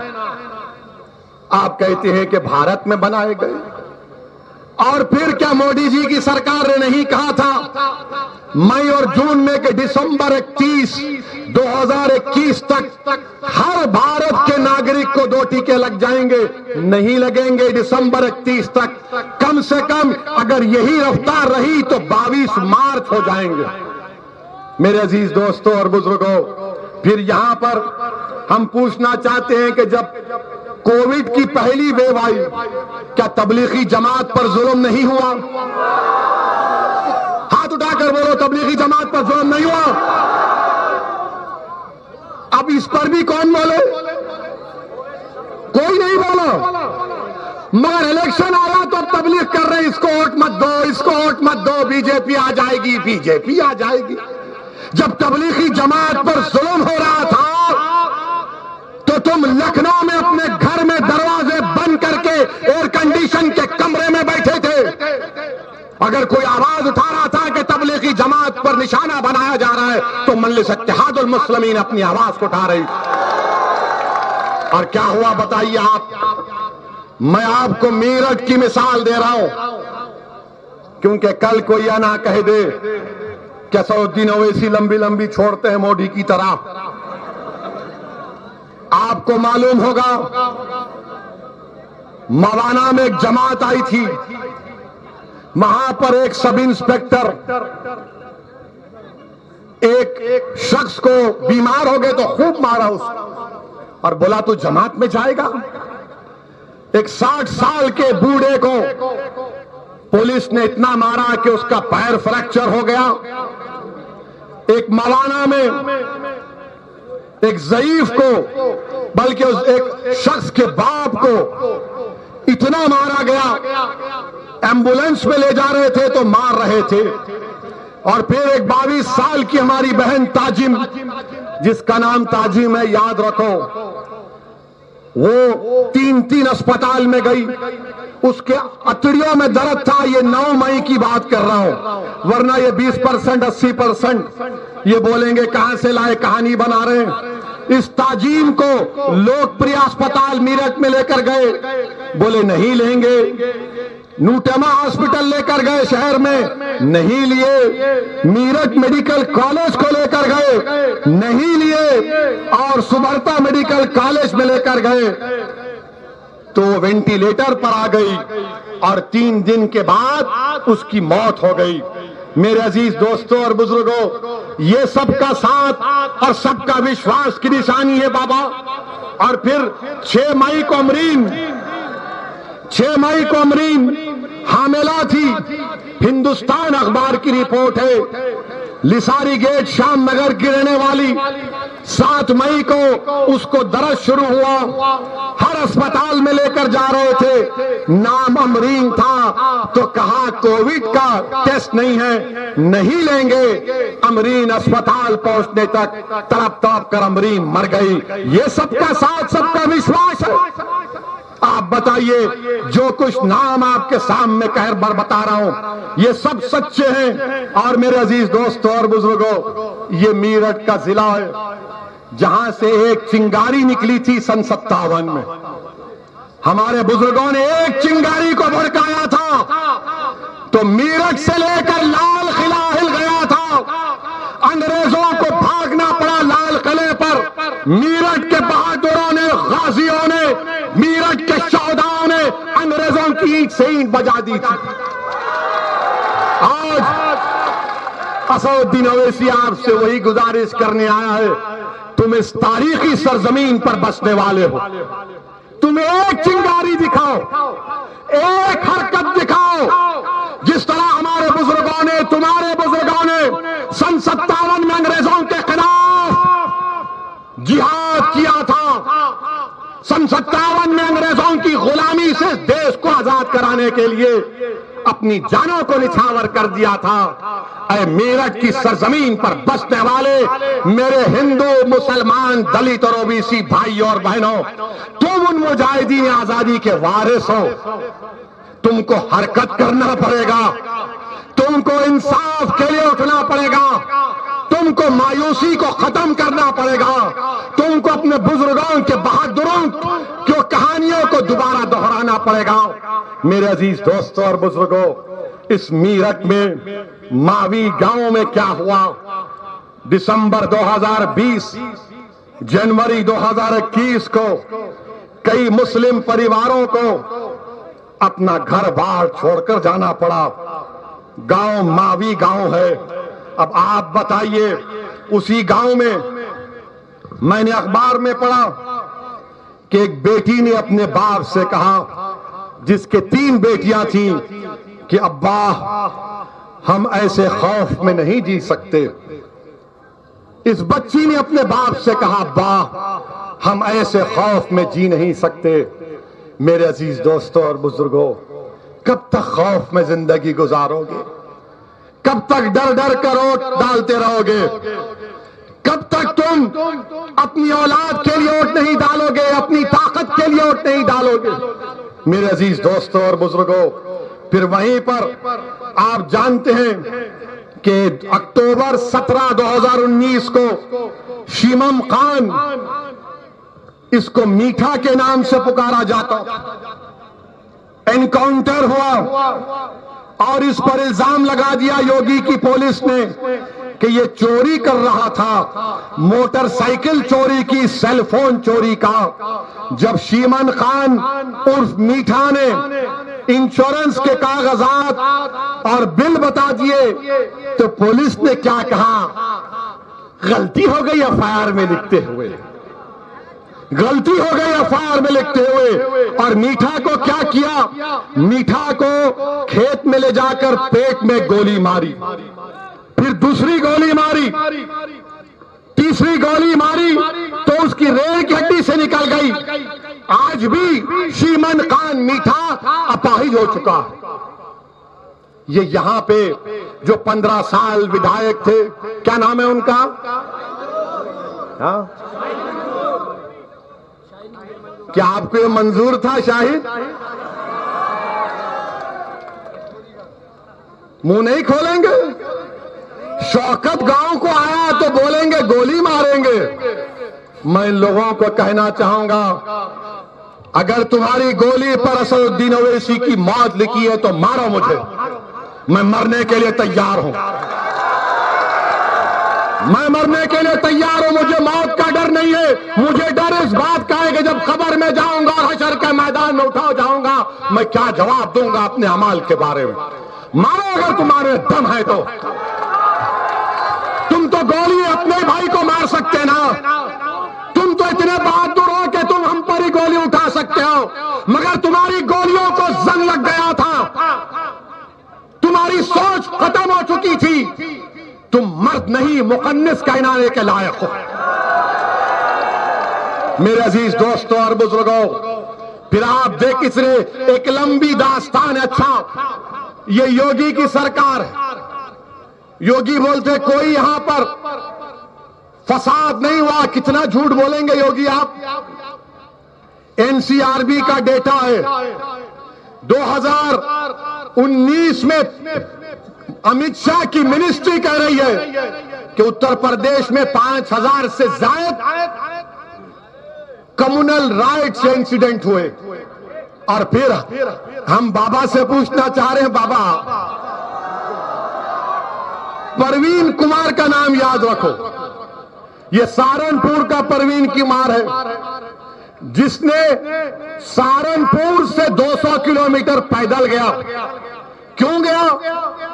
आप कहते हैं कि भारत में बनाए गए। और फिर क्या मोदी जी की सरकार ने नहीं कहा था मई और जून में कि दिसंबर 31, 2021 तक हर भारत के नागरिक को 2 टीके लग जाएंगे? नहीं लगेंगे दिसंबर 31 तक। कम से कम अगर यही रफ्तार रही तो 22 मार्च हो जाएंगे। मेरे अजीज दोस्तों और बुजुर्गों, फिर यहां पर हम पूछना चाहते हैं कि जब कोविड की पहली वेव आई, क्या तबलीगी जमात पर जुल्म नहीं हुआ? हाथ उठाकर बोलो, तबलीगी जमात पर जुल्म नहीं हुआ? अब इस पर भी कौन बोले? कोई नहीं बोला। मगर इलेक्शन आया तो अब तबलीग कर रहे, इसको वोट मत दो, इसको वोट मत दो, बीजेपी आ जाएगी, बीजेपी आ जाएगी। जब तबलीगी जमात पर जुल्म हो रहा था तो तुम लखनऊ में अपने घर में दरवाजे बंद करके एयर कंडीशन के कमरे में बैठे थे। अगर कोई आवाज उठा रहा था कि तबलीगी जमात पर निशाना बनाया जा रहा है, तो मजलिस इत्तेहादुल मुस्लिमीन अपनी आवाज को उठा रही। और क्या हुआ बताइए आप? मैं आपको मेरठ की मिसाल दे रहा हूं, क्योंकि कल कोई यह ना कह दे कि असदुद्दीन ओवैसी लंबी लंबी छोड़ते हैं मोदी की तरह। आपको मालूम होगा, मवाना में एक जमात आई थी, वहां पर एक सब इंस्पेक्टर एक शख्स को बीमार हो गए तो खूब मारा उसको और बोला तू जमात में जाएगा। एक 60 साल के बूढ़े को पुलिस ने इतना मारा कि उसका पैर फ्रैक्चर हो गया। एक मवाना में एक ज़ईफ को, बल्कि उस एक शख्स के बाप को इतना मारा गया, एम्बुलेंस में ले जा रहे थे तो मार रहे थे। और फिर एक 22 साल की हमारी बहन ताजिम, जिसका नाम ताजिम है, याद रखो, वो 3 अस्पताल में गई, उसके अतड़ियों में दर्द था। ये 9 मई की बात कर रहा हूं, वरना ये 20% 80% ये बोलेंगे कहां से लाए, कहानी बना रहे हैं। इस ताजीम को लोकप्रिय अस्पताल मेरठ में लेकर गए, बोले नहीं लेंगे। नूटेमा हॉस्पिटल लेकर गए शहर में, नहीं लिए। मेरठ मेडिकल कॉलेज को लेकर गए, नहीं लिए। और सुबर्ता मेडिकल कॉलेज में लेकर गए तो वेंटिलेटर पर आ गई और 3 दिन के बाद उसकी मौत हो गई। मेरे अजीज दोस्तों और बुजुर्गों, ये सबका साथ और सबका विश्वास की निशानी है बाबा। और फिर 6 मई को अमरीन हामिला थी। हिंदुस्तान अखबार की रिपोर्ट है, लिसारी गेट शाम नगर की रहने वाली। 7 मई को उसको दर्द शुरू हुआ, हर अस्पताल में लेकर जा रहे थे। नाम अमरीन था तो कहा कोविड का टेस्ट नहीं है, नहीं लेंगे। अमरीन अस्पताल पहुंचने तक तड़प तड़प कर अमरीन मर गई। ये सबका साथ, सबका विश्वास है। आप बताइए, जो कुछ नाम आपके सामने कहर बर बता रहा हूं, ये सब सच्चे हैं। और मेरे अजीज दोस्तों और बुजुर्गों, ये मेरठ का जिला है जहां से एक चिंगारी निकली थी सन 57 में। हमारे बुजुर्गों ने एक चिंगारी को भड़काया था तो मेरठ से लेकर लाल किला हिल गया था। अंग्रेजों को भागना पड़ा लाल किले पर। मेरठ के बहादुरों ने, गाजियों ने, मेरठ के शौहदाओं ने अंग्रेजों की ईंट से ईंट बजा दी थी। आज असदुद्दीन ओवैसी आपसे वही गुजारिश करने आया है, तुम इस तारीखी सरजमीन पर बसने वाले हो, तुम एक चिंगारी दिखाओ, एक हरकत दिखाओ, जिस तरह हमारे बुजुर्गों ने, तुम्हारे बुजुर्गों ने सन 57 में अंग्रेजों के खिलाफ जिहाद किया था। सन 57 में अंग्रेजों की गुलामी से देश को आजाद कराने के लिए अपनी जानों को निछावर कर दिया था। ऐ मेरठ की सरजमीन पर बसने वाले मेरे हिंदू, मुसलमान, दलित और ओबीसी भाई और बहनों, तुम उन मुजाहिदीन आजादी के वारिस हो। तुमको हरकत करना पड़ेगा, तुमको इंसाफ के लिए उठना पड़ेगा, तुमको मायूसी को खत्म करना पड़ेगा, तुमको अपने बुजुर्गों के, बहादुरों की कहानियों को दोबारा दोहराना पड़ेगा। मेरे अजीज दोस्तों और बुजुर्गों, इस मेरठ में मावी गांव में क्या हुआ? दिसंबर 2020, जनवरी 2021 को कई मुस्लिम परिवारों को अपना घर बार छोड़कर जाना पड़ा। गांव मावी गांव है। अब आप बताइए, उसी गांव में मैंने अखबार में पढ़ा कि एक बेटी ने अपने बाप से कहा, जिसके 3 बेटियां थीं, कि अब्बा हम ऐसे खौफ में नहीं जी सकते। इस बच्ची ने अपने बाप से कहा, अब्बा हम ऐसे खौफ में जी नहीं सकते। मेरे अजीज दोस्तों और बुजुर्गों, कब तक खौफ में जिंदगी गुजारोगे? कब तक डर डर कर वोट डालते रहोगे? कब तक तुम अपनी औलाद के लिए वोट नहीं डालोगे, अपनी ताकत के लिए वोट नहीं डालोगे? मेरे अजीज दोस्तों और बुजुर्गों, फिर वहीं पर आप जानते हैं कि अक्टूबर 17, 2019 को शिमम खान इसको मीठा के नाम से पुकारा जाता। एनकाउंटर हुआ और इस पर इल्जाम लगा दिया योगी की पुलिस ने कि ये चोरी कर रहा था, मोटरसाइकिल चोरी की, सेल फोन चोरी का। जब शीमन खान उर्फ मीठा ने इंश्योरेंस के कागजात और बिल बता दिए तो पुलिस ने क्या कहा, गलती हो गई एफआईआर में लिखते हुए, गलती हो गई एफआईआर में लिखते हुए। और मीठा को क्या किया, मीठा को खेत में ले जाकर पेट में गोली मारी, फिर दूसरी गोली मारी, तीसरी गोली मारी तो उसकी रेल की हड्डी से निकल गई। आज भी शीमन खान मीठा अपाहिज हो चुका है। ये यहां पे जो 15 साल विधायक थे, क्या नाम है उनका? हाँ? क्या आपको ये मंजूर था शाहिद? मुंह नहीं खोलेंगे? शौकत गांव को आया तो बोलेंगे गोली मारेंगे। मैं इन लोगों को कहना चाहूंगा, अगर तुम्हारी गोली पर असदुद्दीन ओवैसी की मौत लिखी है तो मारो मुझे, मैं मरने के लिए तैयार हूं। मैं मरने के लिए तैयार हूं, मुझे मौत का डर नहीं है। मुझे डर इस बात का है कि जब कब्र में जाऊंगा और हशर के मैदान में उठा जाऊंगा, मैं क्या जवाब दूंगा अपने अमाल के बारे में। मारो अगर तुम्हारे दम है तो। तुम तो गोली अपने भाई को मार सकते ना, तुम तो इतने बहादुर हो कि तुम हम पर ही गोली उठा सकते हो, मगर तुम्हारी गोलियों को जंग लग गया था, तुम्हारी सोच खत्म हो चुकी थी, तुम मर्द नहीं मुकन्निस कहलाने के लायक हो। मेरे अजीज दोस्तों और बुजुर्गों, फिर आप देख इसने एक लंबी दास्तान। अच्छा, ये योगी की सरकार है। योगी बोलते कोई यहां पर फसाद नहीं हुआ। कितना झूठ बोलेंगे योगी आप? एनसीआरबी का डेटा है 2019 में अमित शाह की मिनिस्ट्री कह रही है कि उत्तर प्रदेश में 5000 से ज्यादा कम्युनल राइट्स इंसिडेंट हुए। और फिर हम बाबा से पूछना चाह रहे हैं, बाबा परवीन कुमार का नाम याद रखो। ये सहारनपुर का परवीन कुमार है, जिसने सहारनपुर से 200 किलोमीटर पैदल गया। क्यों गया?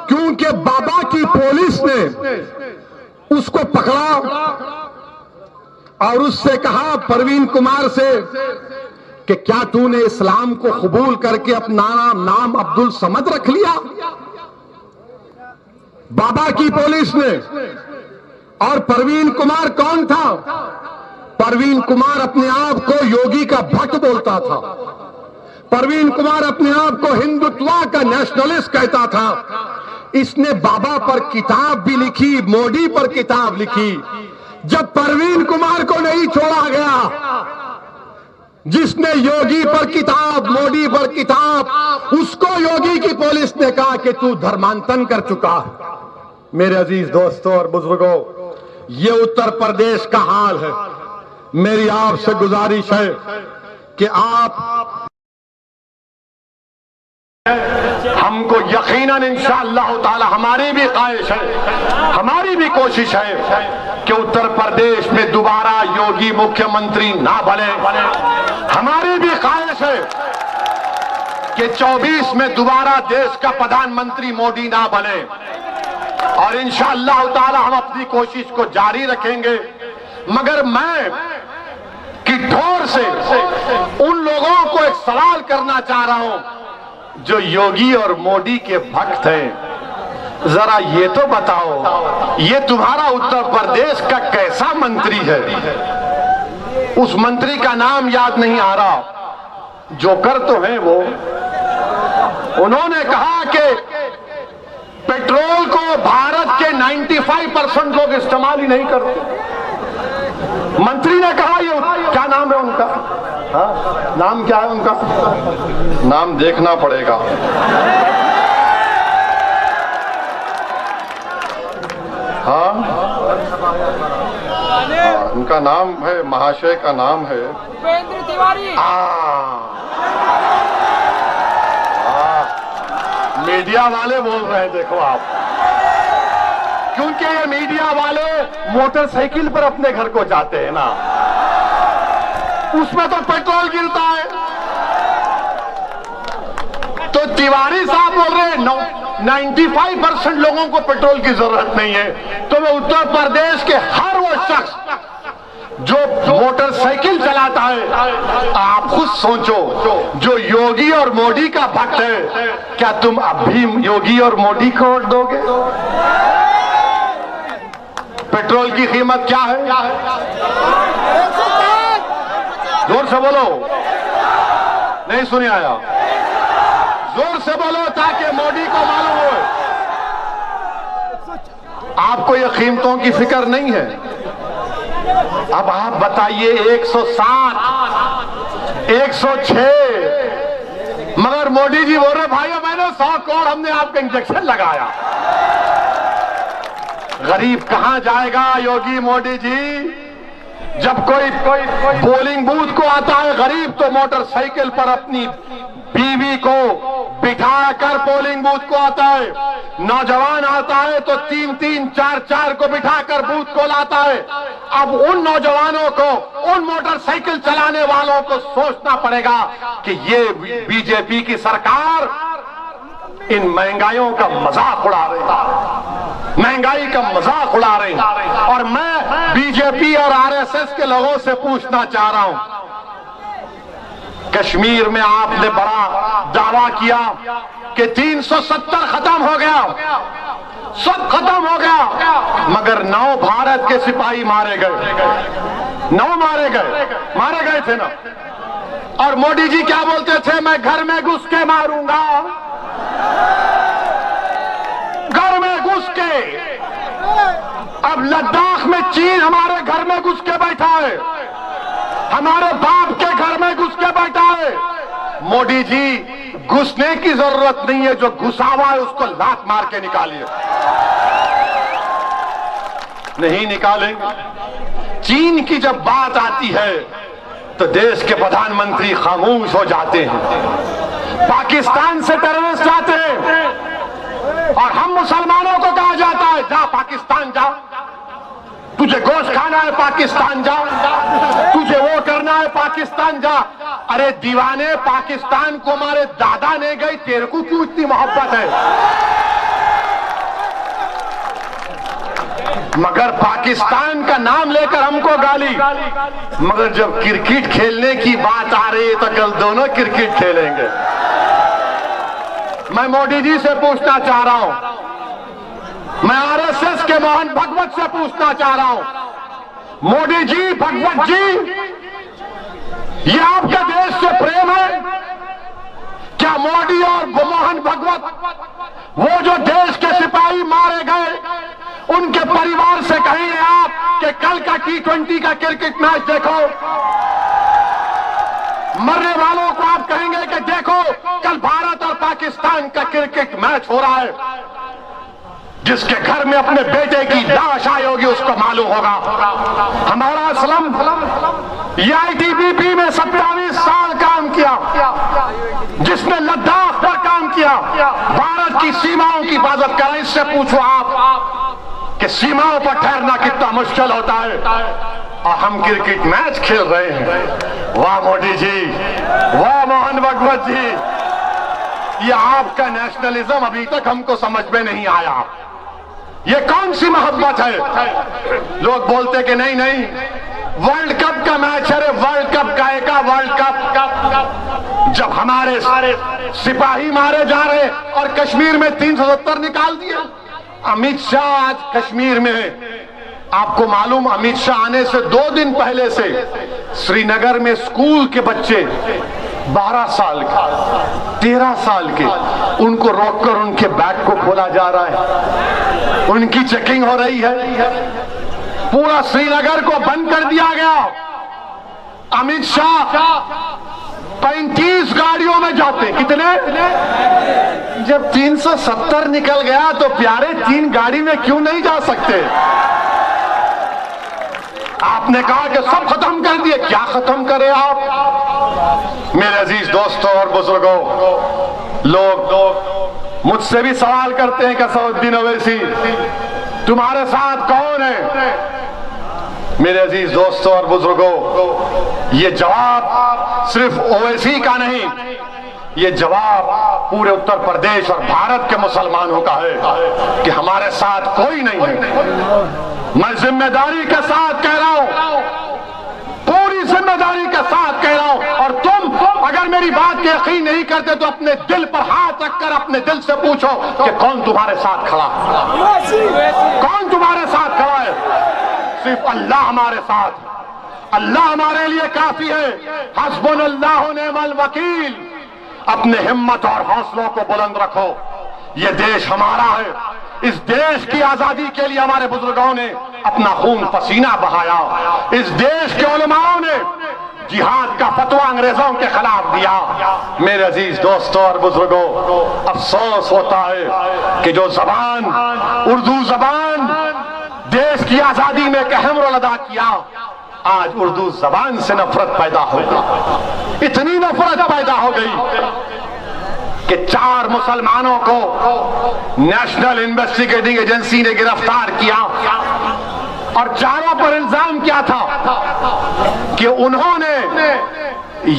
क्योंकि बाबा की पुलिस ने उसको पकड़ा और उससे कहा, परवीन कुमार से, कि क्या तूने इस्लाम को कबूल करके अपना नाम अब्दुल समद रख लिया? बाबा की पुलिस ने। और परवीन कुमार कौन था? परवीन कुमार अपने आप को योगी का भक्त बोलता था। परवीन कुमार अपने आप को हिंदुत्व का नेशनलिस्ट कहता था। इसने बाबा पर किताब भी लिखी, मोदी पर किताब लिखी। जब परवीन कुमार को नहीं छोड़ा गया, जिसने योगी पर किताब, मोदी पर किताब, उसको योगी की पुलिस ने कहा कि तू धर्मांतरण कर चुका। मेरे अजीज दोस्तों और बुजुर्गों, ये उत्तर प्रदेश का हाल है। मेरी आपसे गुजारिश है कि आप, हमको यकीनन इंशाअल्लाह ताला, हमारी भी ख्वाहिश है, हमारी भी कोशिश है कि उत्तर प्रदेश में दोबारा योगी मुख्यमंत्री ना बने। हमारी भी ख्वाहिश है कि 24 में दोबारा देश का प्रधानमंत्री मोदी ना बने। और इंशाअल्लाह ताला हम अपनी कोशिश को जारी रखेंगे। मगर मैं किठौर से उन लोगों को एक सवाल करना चाह रहा हूं जो योगी और मोदी के भक्त हैं। जरा ये तो बताओ, ये तुम्हारा उत्तर प्रदेश का कैसा मंत्री है? उस मंत्री का नाम याद नहीं आ रहा, जोकर तो है वो। उन्होंने कहा कि पेट्रोल को भारत के 95% लोग इस्तेमाल ही नहीं करते। मंत्री ने कहा, ये क्या नाम है उनका? हाँ, नाम क्या है उनका? नाम देखना पड़ेगा। हाँ, उनका उनका नाम है, महाशय का नाम है उपेंद्र तिवारी। मीडिया वाले बोल रहे हैं, देखो आप, क्योंकि ये मीडिया वाले मोटरसाइकिल पर अपने घर को जाते हैं ना, उसमें तो पेट्रोल गिरता है। तो तिवारी साहब बोल रहे हैं 95% लोगों को पेट्रोल की जरूरत नहीं है। तो मैं उत्तर प्रदेश के हर वो शख्स जो मोटरसाइकिल चलाता है, आप खुद सोचो, जो योगी और मोदी का भक्त है, क्या तुम अब भी योगी और मोदी को वोट दोगे? पेट्रोल की कीमत क्या है? जोर से बोलो, नहीं सुने आया, जोर से बोलो ताकि मोदी को मालूम हो। आपको ये कीमतों की फिक्र नहीं है। अब आप बताइए 160, 106, मगर मोदी जी बोल रहे भाइयों मैंने 100 करोड़ हमने आपका इंजेक्शन लगाया। गरीब कहां जाएगा योगी मोदी जी? जब कोई पोलिंग बूथ को आता है गरीब, तो मोटरसाइकिल पर अपनी बीवी को बिठाकर पोलिंग बूथ को आता है। नौजवान आता है तो 3-3, 4-4 को बिठाकर बूथ को लाता है। अब उन नौजवानों को, उन मोटरसाइकिल चलाने वालों को सोचना पड़ेगा कि ये बीजेपी की सरकार इन महंगाइयों का मजाक उड़ा रही है, महंगाई का मजाक उड़ा रही है। और मैं बीजेपी और आरएसएस के लोगों से पूछना चाह रहा हूं, कश्मीर में आपने बड़ा दावा किया कि 370 खत्म हो गया, सब खत्म हो गया, मगर 9 भारत के सिपाही मारे गए, 9 मारे गए थे ना। और मोदी जी क्या बोलते थे? मैं घर में घुस के मारूंगा, घर में घुस के। अब लद्दाख में चीन हमारे घर में घुस के बैठा है, हमारे बाप के घर में घुस के बैठा है। मोदी जी घुसने की जरूरत नहीं है, जो घुसा हुआ है उसको लात मार के निकालिए। नहीं निकालेंगे। चीन की जब बात आती है तो देश के प्रधानमंत्री खामोश हो जाते हैं। पाकिस्तान से टेररिस्ट आते हैं और हम मुसलमानों को कहा जाता है जा पाकिस्तान जा, तुझे गोश्त खाना है पाकिस्तान जा, तुझे वो करना है पाकिस्तान जा। अरे दीवाने, पाकिस्तान को हमारे दादा ने गई, तेरे को क्यों इतनी मोहब्बत है? मगर पाकिस्तान का नाम लेकर हमको गाली, मगर जब क्रिकेट खेलने की बात आ रही है तो कल दोनों क्रिकेट खेलेंगे। मैं मोदी जी से पूछना चाह रहा हूं, मैं आरएसएस के मोहन भगवत से पूछना चाह रहा हूं, मोदी जी, भगवत जी, ये आपका देश से प्रेम है क्या? मोदी और मोहन भगवत, वो जो देश के सिपाही मारे गए, उनके परिवार से कहेंगे आप कि कल का T20 का क्रिकेट मैच देखो। मरने वालों को आप कहेंगे कि देखो कल भारत और पाकिस्तान का क्रिकेट मैच हो रहा है। जिसके घर में अपने बेटे की लाश आई होगी उसको मालूम होगा। हमारा असलम आईटीबीपी में 27 साल काम किया, जिसने लद्दाख पर काम किया, भारत की सीमाओं की हिफाजत करा। इससे पूछो आप कि सीमाओं पर ठहरना कितना मुश्किल होता है, और हम क्रिकेट मैच खेल रहे हैं। वाह मोदी जी, वाह मोहन भगवत जी, ये आपका नेशनलिज्म अभी तक हमको समझ में नहीं आया। ये कौन सी मोहब्बत है? लोग बोलते कि नहीं नहीं वर्ल्ड कप का मैच है। वर्ल्ड कप का वर्ल्ड कप जब हमारे सारे सिपाही मारे जा रहे और कश्मीर में 370 निकाल दिया। अमित शाह आज कश्मीर में, आपको मालूम, अमित शाह आने से 2 दिन पहले से श्रीनगर में स्कूल के बच्चे 12 साल के, 13 साल के, उनको रोककर उनके बैग को खोला जा रहा है, उनकी चेकिंग हो रही है। पूरा श्रीनगर को बंद कर दिया गया। अमित शाह 35 गाड़ियों में जाते, कितने? जब 370 निकल गया तो प्यारे 3 गाड़ी में क्यों नहीं जा सकते? आपने कहा कि सब खत्म कर दिए, क्या खत्म करें आप? मेरे अजीज दोस्तों और बुजुर्गों, लोग मुझसे भी सवाल करते हैं कि असदुद्दीन ओवैसी तुम्हारे साथ कौन है? मेरे अजीज दोस्तों और बुजुर्गों, ये जवाब सिर्फ ओवैसी का नहीं, ये जवाब पूरे उत्तर प्रदेश और भारत के मुसलमानों का है कि हमारे साथ कोई नहीं है। मैं जिम्मेदारी के साथ कह रहा हूं, पूरी जिम्मेदारी के साथ कह रहा हूं। और तुम अगर मेरी बात के यकीन नहीं करते तो अपने दिल पर हाथ रखकर अपने दिल से पूछो कि कौन तुम्हारे साथ खड़ा है, कौन तुम्हारे साथ खड़ा है? सिर्फ अल्लाह हमारे साथ, अल्लाह हमारे लिए काफी है। हस्बुनल्लाहु निअमल वकील। अपने हिम्मत और हौसलों को बुलंद रखो। ये देश हमारा है। इस देश की आजादी के लिए हमारे बुजुर्गों ने अपना खून पसीना बहाया। इस देश के उलमाओं ने जिहाद का फतवा अंग्रेजों के खिलाफ दिया। मेरे अजीज दोस्तों और बुजुर्गों, अफसोस होता है कि जो जबान, उर्दू जबान देश की आजादी में एक अहम रोल अदा किया, आज उर्दू जबान से नफरत पैदा हो गई। इतनी नफरत पैदा हो गई कि 4 मुसलमानों को नेशनल इन्वेस्टिगेटिंग एजेंसी ने गिरफ्तार किया और चारों पर इल्जाम क्या था कि उन्होंने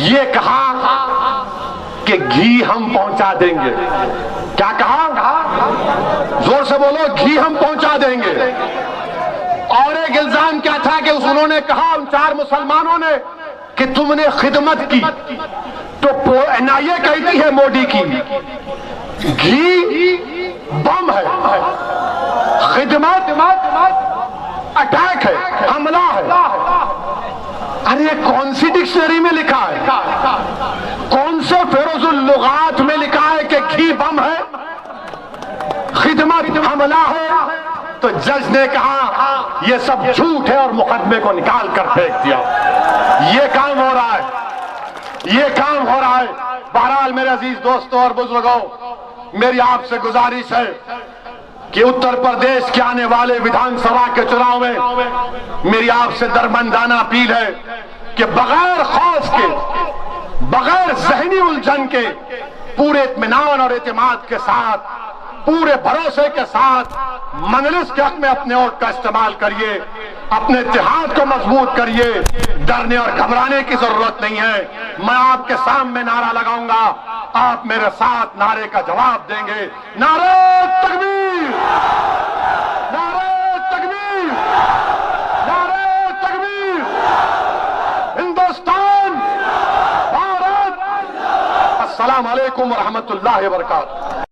ये कहा कि घी हम पहुंचा देंगे। क्या कहा? जोर से बोलो, घी हम पहुंचा देंगे। और एक इल्जाम क्या था कि उन्होंने कहा, उन 4 मुसलमानों ने, कि तुमने खिदमत की। तो NIA कहती है मोदी की, घी बम है, खिदमत अटैक है, हमला है। अरे कौन सी डिक्शनरी में लिखा है? कौन से फेरोजुल लुगात में लिखा है कि घी बम है, खिदमत हमला है? तो जज ने कहा यह सब झूठ है और मुकदमे को निकाल कर फेंक दिया। ये काम हो रहा है, ये काम हो रहा है। बहरहाल मेरे अजीज दोस्तों और बुजुर्गों, मेरी आपसे गुजारिश है कि उत्तर प्रदेश के आने वाले विधानसभा के चुनाव में मेरी आपसे दरमंदाना अपील है कि बगैर खौफ के, बगैर जहनी उलझन के, पूरे इत्मीनान और एतमाद के साथ, पूरे भरोसे के साथ मजलिस के हक में अपने वोट का इस्तेमाल करिए। अपने इत्तेहाद को मजबूत करिए। डरने और घबराने की जरूरत नहीं है। मैं आपके सामने नारा लगाऊंगा, आप मेरे साथ नारे का जवाब देंगे। नारे तकबीर, नारे तकबीर, नारे तकबीर। हिंदुस्तान, भारत। अस्सलाम वालेकुम व रहमतुल्लाहि व बरकातहू।